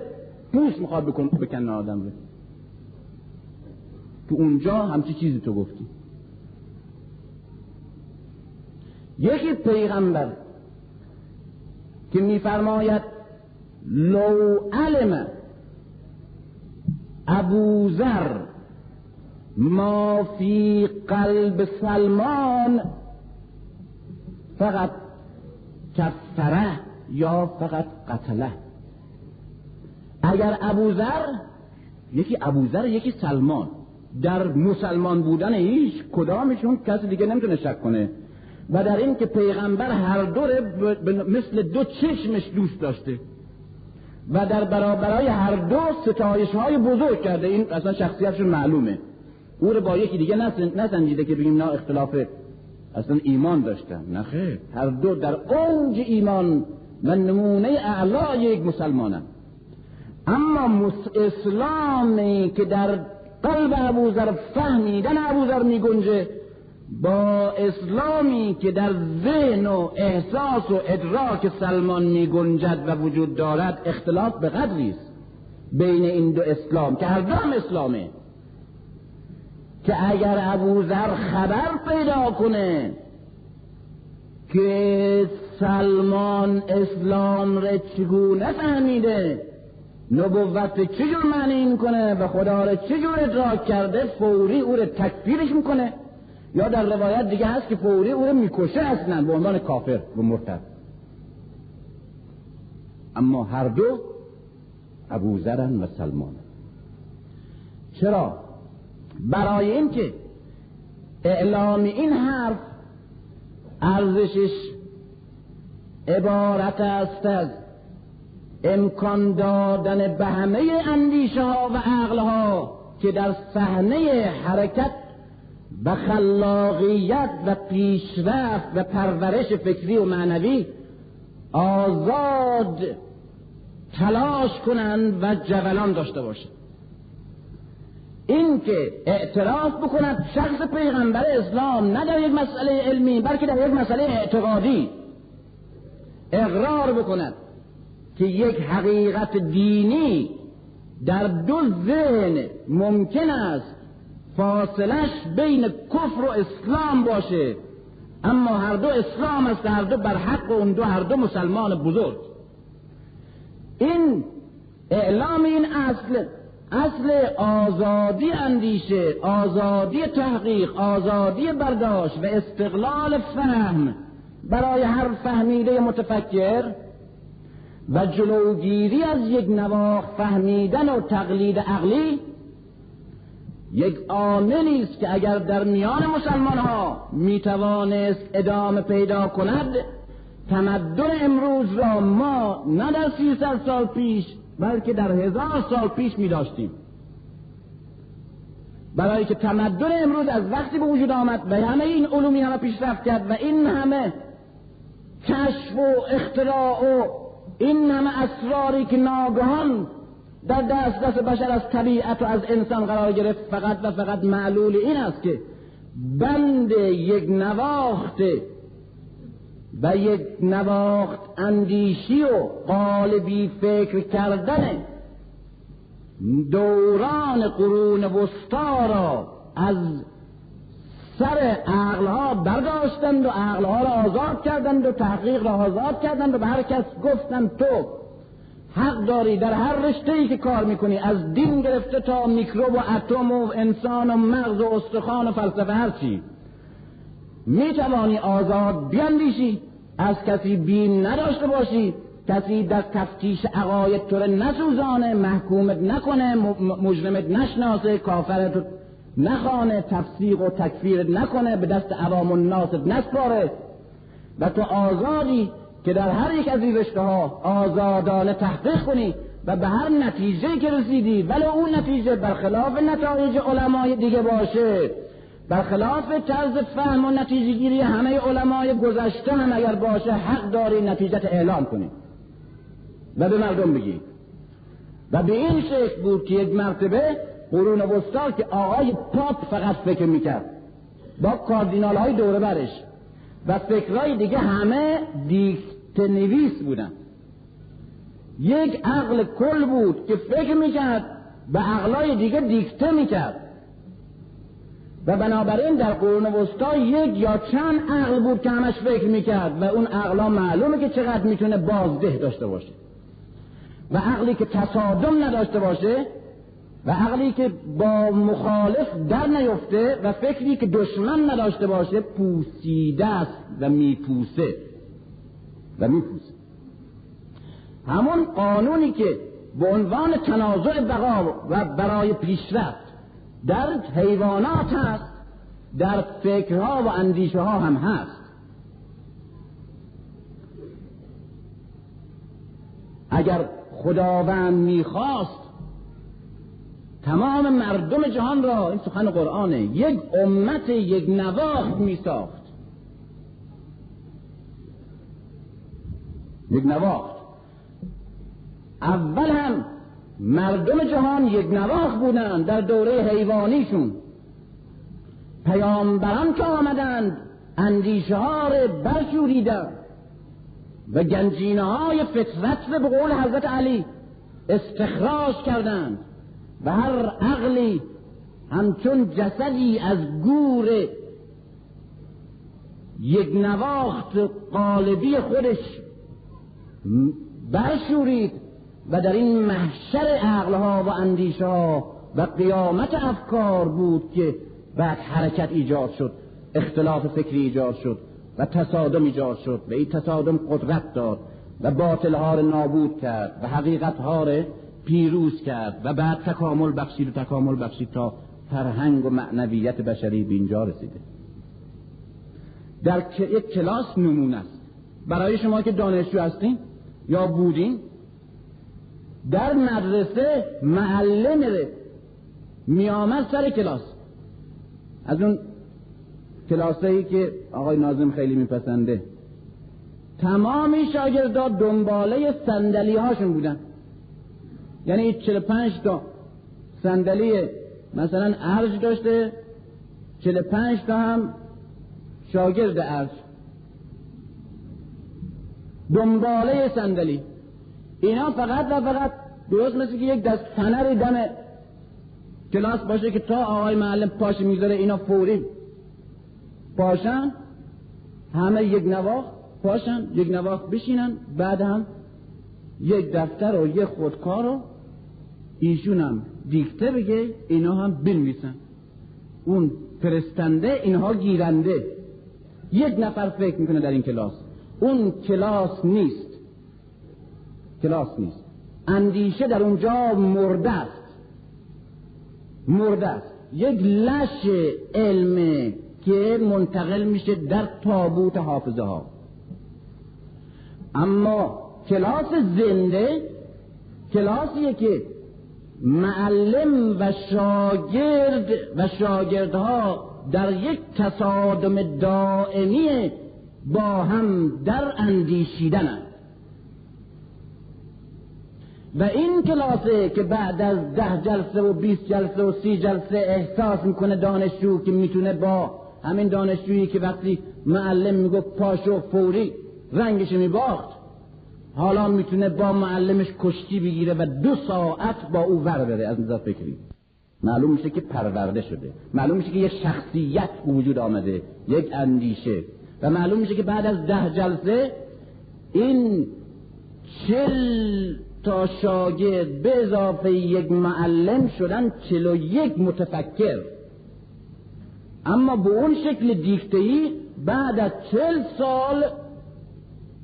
پوست میخواد بکنه آدم رو. تو اونجا همچی چیزی تو گفتی. یکی پیغمبر که میفرماید لو علم ابوذر ما فی قلب سلمان فقط کفره یا فقط قتله. اگر ابوذر، یکی سلمان، در مسلمان بودن هیچ کدامشون کسی دیگه نمیتونه شک کنه و در این که پیغمبر هر دو مثل دو چشمش دوست داشته و در برابرای هر دو ستایش های بزرگ کرده. این اصلا شخصیتشون معلومه، او رو با یکی دیگه نسنجیده که بگیم نه اختلاف اصلا ایمان داشتن، نه خیر، هر دو در اوج ایمان و نمونه اعلی یک مسلمانن. اما اسلامی که در قلب ابوذر فهمیدن ابوذر می گنجه با اسلامی که در ذهن و احساس و ادراک سلمان می گنجد و وجود دارد اختلاف به قدری است بین این دو اسلام که هر دو هم اسلامه، که اگر ابوذر خبر پیدا کنه که سلمان اسلام را چگونه فهمیده، نبوت چجور معنی میکنه و خدا را چجور ادراک کرده، فوری او را تکفیرش میکنه یا در روایت دیگه هست که فوری او را میکشه اصلا به عنوان کافر و مرتد. اما هر دو ابوذرن و سلمان. چرا؟ برای این که اعلام این حرف ارزشش عبارت است از امکان دادن به همه اندیشه ها و عقل ها که در صحنه حرکت و خلاقیت و پیشرفت و پرورش فکری و معنوی آزاد تلاش کنند و جولان داشته باشند. این که اعتراف بکند شخص پیغمبر اسلام نه در یک مسئله علمی بلکه در یک مسئله اعتقادی اقرار بکند که یک حقیقت دینی در دو ذهن ممکن است فاصلش بین کفر و اسلام باشه، اما هر دو اسلام است، هر دو بر حق و اون دو هر دو مسلمان بزرگ. این اعلام این اصل اصل آزادی اندیشه، آزادی تحقیق، آزادی برداشت و استقلال فهم برای هر فهمیده متفکر و جلوگیری از یک نواخت فهمیدن و تقلید عقلی یک عاملی است که اگر در میان مسلمان ها میتوانست ادامه پیدا کند، تمدن امروز را ما نه در 300 سال پیش بلکه در 1000 سال پیش می داشتیم. برای که تمدن امروز از وقتی به وجود آمد و همه این علومی همه پیشرفت کرد و این همه کشف و اختراع و این همه اسراری که ناگهان در دست بشر از طبیعت و از انسان قرار گرفت، فقط و فقط معلول این است که بند یک نواخت و یک نواخت اندیشی و قالبی فکر کردن دوران قرون وسطا را از سر عقلها برداشتند و عقلها را آزاد کردند و تحقیق را آزاد کردند و به هر کس گفتند تو حق داری در هر رشته‌ای که کار میکنی، از دین گرفته تا میکروب و اتم و انسان و مغز و استخوان و فلسفه، هر چی میتوانی آزاد بیندیشی، از کسی بیم نداشته باشی، کسی در تفتیش عقاید تو نسوزانه، محکومت نکنه، مجرمت نشناسه، کافرت نخوانه، تفسیق و تکفیر نکنه، به دست عوام الناس نسپاره و تو آزادی که در هر یک از این رشته ها آزادانه تحقیق کنی و به هر نتیجه که رسیدی، ولی اون نتیجه برخلاف نتایج علمای دیگه باشه، برخلاف طرز فهم و نتیجه گیری همه علمای گذشته هم اگر باشه، حق داری نتیجت اعلام کنی و به مردم بگی. و به این شکل بود که یک مرتبه قرون وسطا که آقای پاپ فقط فکر میکرد با کاردینال های دوره برش و فکرهای دیگه همه دیکته نویس بودن، یک عقل کل بود که فکر میکرد و عقلای دیگه دیکته میکرد و بنابراین در قرون وسطا یک یا چند عقل بود که همش فکر میکرد و اون عقلا معلومه که چقدر میتونه بازده داشته باشه و عقلی که تصادم نداشته باشه و عقلی که با مخالف در نیفته و فکری که دشمن نداشته باشه پوسیده است و میپوسه همون قانونی که به عنوان تنازع بقا و برای پیشرفت در حیوانات هست، در فکرها و اندیشه ها هم هست. اگر خداوند میخواست تمام مردم جهان را، این سخن قرآنه، یک امت یک نواخت میساخت، یک نواخت. اول هم مردم جهان یک نواخت بودند در دوره حیوانیشون، پیامبران که آمدند اندیشه ها را برشوریدند و گنجینه های فطرت را به قول حضرت علی استخراج کردند و هر عقلی همچون جسدی از گور یک نواخت قالبی خودش برشورید و در این محشر عقلها و اندیشه ها و قیامت افکار بود که بعد حرکت ایجاد شد، اختلاف فکری ایجاد شد و تصادم ایجاد شد و این تصادم قدرت داد و باطلها را نابود کرد و حقیقتها را پیروز کرد و بعد تکامل بخشید تا فرهنگ و معنویت بشری به اینجا رسیده. در یک کلاس نمونه است برای شما که دانشجو هستین یا بودین، در مدرسه معلم می آمد سر کلاس، از اون کلاسایی که آقای ناظم خیلی میپسنده، تمامی شاگردان دنباله صندلی هاشون بودن، یعنی 45 تا صندلی مثلا ارج داشته، 45 تا هم شاگرد ارج، دنباله صندلی. اینا فقط و فقط درست مثل که یک دست فنر دم کلاس باشه که تا آقای معلم پاش میذاره اینا فوری پاشن، همه یک نواخت پاشن، یک نواخت بشینن، بعد هم یک دفتر و یک خودکار و ایشون هم دیکته بگه، اینا هم بنویسن. اون فرستنده، اینها گیرنده. یک نفر فکر میکنه در این کلاس، اون کلاس نیست. کلاس نیست. اندیشه در اونجا مرده است. مرده است. یک لش علم که منتقل میشه در تابوت حافظه ها. اما کلاس زنده کلاسیه که معلم و شاگردها در یک تصادم دائمی با هم در اندیشیدنند. و این کلاسه که بعد از 10 جلسه و 20 جلسه و 30 جلسه احساس میکنه دانشجو که میتونه با همین دانشجویی که وقتی معلم میگفت پاشو فوری رنگش میباخت، حالا میتونه با معلمش کشتی بگیره و 2 ساعت با او ور بره. از نظر فکری معلوم میشه که پرورده شده، معلوم میشه که یک شخصیت وجود آمده، یک اندیشه. و معلوم میشه که بعد از 10 جلسه این 40 تا شاگرد به اضافه یک معلم شدن 41 متفکر. اما به اون شکل دیکته‌ای بعد از 40 سال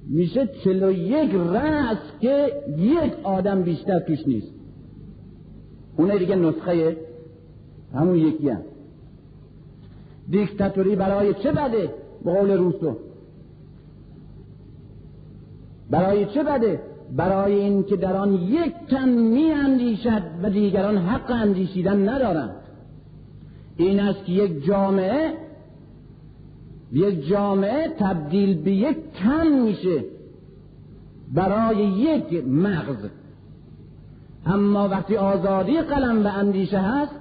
میشه 41 رأس که یک آدم بیشتر توش نیست. اونه دیگه نسخه همون یکی هم. دیکتاتوری برای چه بده؟ به قول روسو برای چه بده؟ برای این که در آن یک تن می اندیشد و دیگران حق اندیشیدن ندارند. این است که یک جامعه تبدیل به یک تن میشه برای یک مغز. اما وقتی آزادی قلم و اندیشه هست،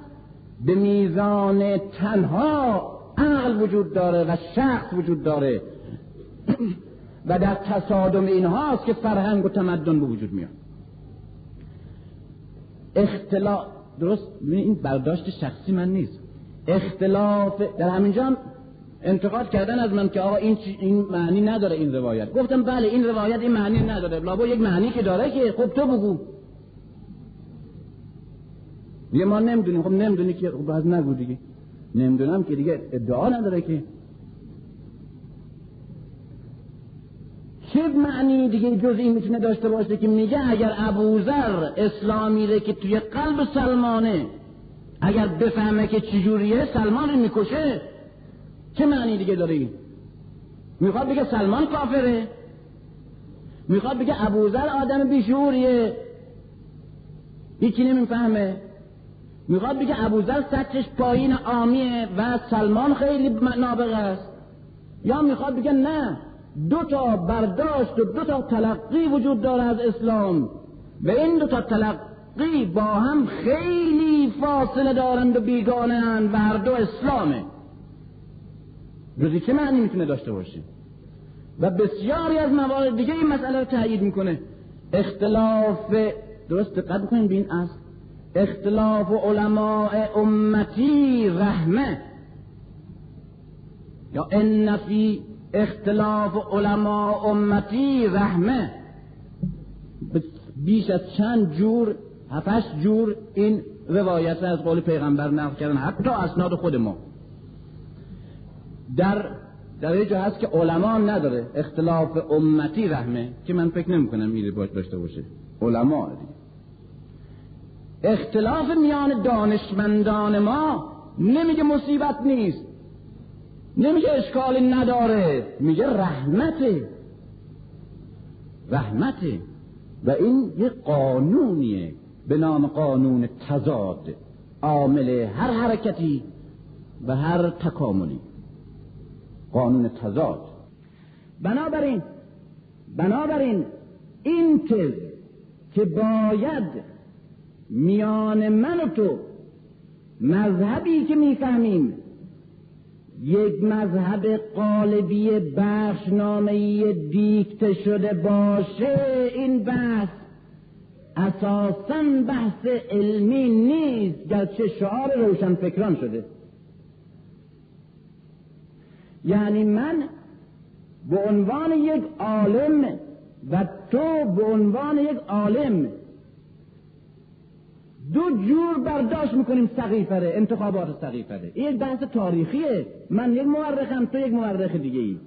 به میزان تنها عقل وجود داره و شخص وجود داره و در تصادم اینهاست که فرهنگ و تمدن به وجود میاد. اختلاف، درست این برداشت شخصی من نیست، اختلاف در همینجا هم انتقاد کردن از من که آقا این معنی نداره این روایت. گفتم بله این روایت این معنی نداره، لابا یک معنی که داره که خب تو بگو. دیگه ما نمیدونیم. خب نمیدونی که خب باز نگو دیگه. نمیدونم که دیگه ادعا نداره که. چه معنی دیگه جز این میتونه داشته باشه که میگه اگر ابوذر اسلامی ره که توی قلب سلمانه اگر بفهمه که چجوریه سلمان رو میکشه، چه معنی دیگه داره این؟ میخواد بگه سلمان کافره؟ میخواد بگه ابوذر آدم بیشعوریه هیچی نمیفهمه؟ میخواد بگه ابوذر سطحش پایین عامیه و سلمان خیلی نابغه است؟ یا میخواد بگه نه، 2 تا برداشت و 2 تا تلقی وجود داره از اسلام و این 2 تا تلقی با هم خیلی فاصله دارند و بیگانه اند و هر دو اسلامه؟ جزی چه معنی میتونه داشته باشه؟ و بسیاری از موارد دیگه این مسئله رو تأیید میکنه. اختلاف، درست دقت بکنید به این اصل، اختلاف علماء امتی رحمه، یا ان فی اختلاف علماء امتی رحمه. بیش از چند جور، 7-8 جور این روایت از قول پیغمبر نقل کردن، حتی اسناد خود ما. در یه جا هست که علما نداره اختلاف امتی رحمه، که من فکر نمی کنم این باید داشته باشه. علما دیگه. اختلاف میان دانشمندان ما نمیگه مصیبت نیست، نمیگه اشکالی نداره، میگه رحمته. و این یه قانونیه به نام قانون تضاد، عامل هر حرکتی و هر تکاملی، قانون تضاد. بنابراین این تز که باید میان من و تو مذهبی که میفهمیم یک مذهب قالبی بخشنامه‌ای دیکته شده باشه، این بحث اساساً بحث علمی نیست، گرچه شعار روشنفکران شده. یعنی من به عنوان یک عالم و تو به عنوان یک عالم دو جور برداشت میکنیم سقیفه ره، انتخابات سقیفه ره. این یک بحث تاریخیه. من یک مورخم، تو یک مورخ دیگه ای.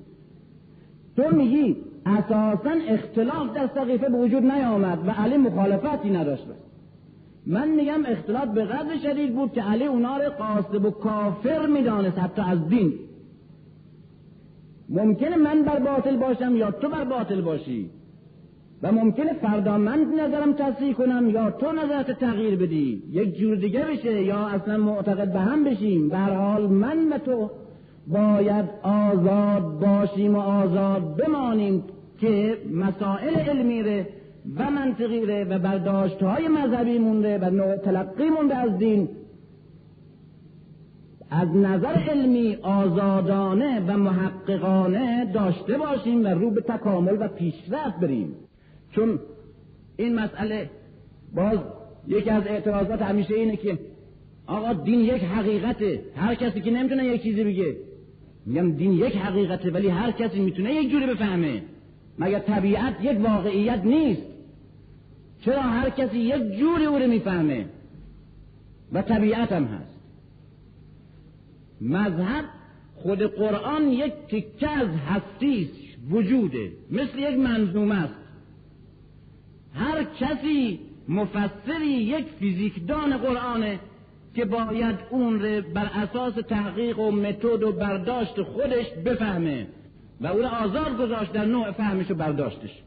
تو میگی اساساً اختلاف در سقیفه به وجود نیامد و علی مخالفتی نداشت. من میگم اختلاف به قدر شدید بود که علی اونا رو قاصب و کافر میدانست، حتی از دین. ممکنه من بر باطل باشم یا تو بر باطل باشی و ممکنه فردا من نظرم تصحیح کنم یا تو نظرت تغییر بدی، یک جور دیگه بشه یا اصلا معتقد به هم بشیم. به هر حال من و تو باید آزاد باشیم و آزاد بمانیم که مسائل علمی ره و منطقی ره و برداشت‌های مذهبی مونده و نوع تلقی مونده از دین از نظر علمی آزادانه و محققانه داشته باشیم و رو به تکامل و پیشرفت بریم. چون این مسئله باز یکی از اعتراضات همیشه اینه که آقا دین یک حقیقته، هر کسی که نمیتونه یک چیزی بگه. میگم دین یک حقیقته ولی هر کسی میتونه یک جوری بفهمه. مگر طبیعت یک واقعیت نیست؟ چرا هر کسی یک جوری او رو میفهمه و طبیعت هم هست. مذهب خود قرآن یک تکه از هستی وجوده، مثل یک منظومه است. هر کسی مفسری یک فیزیکدان قرآنه که باید اون رو بر اساس تحقیق و متد و برداشت خودش بفهمه و او رو آزاد گذاشت در نوع فهمش و برداشتش.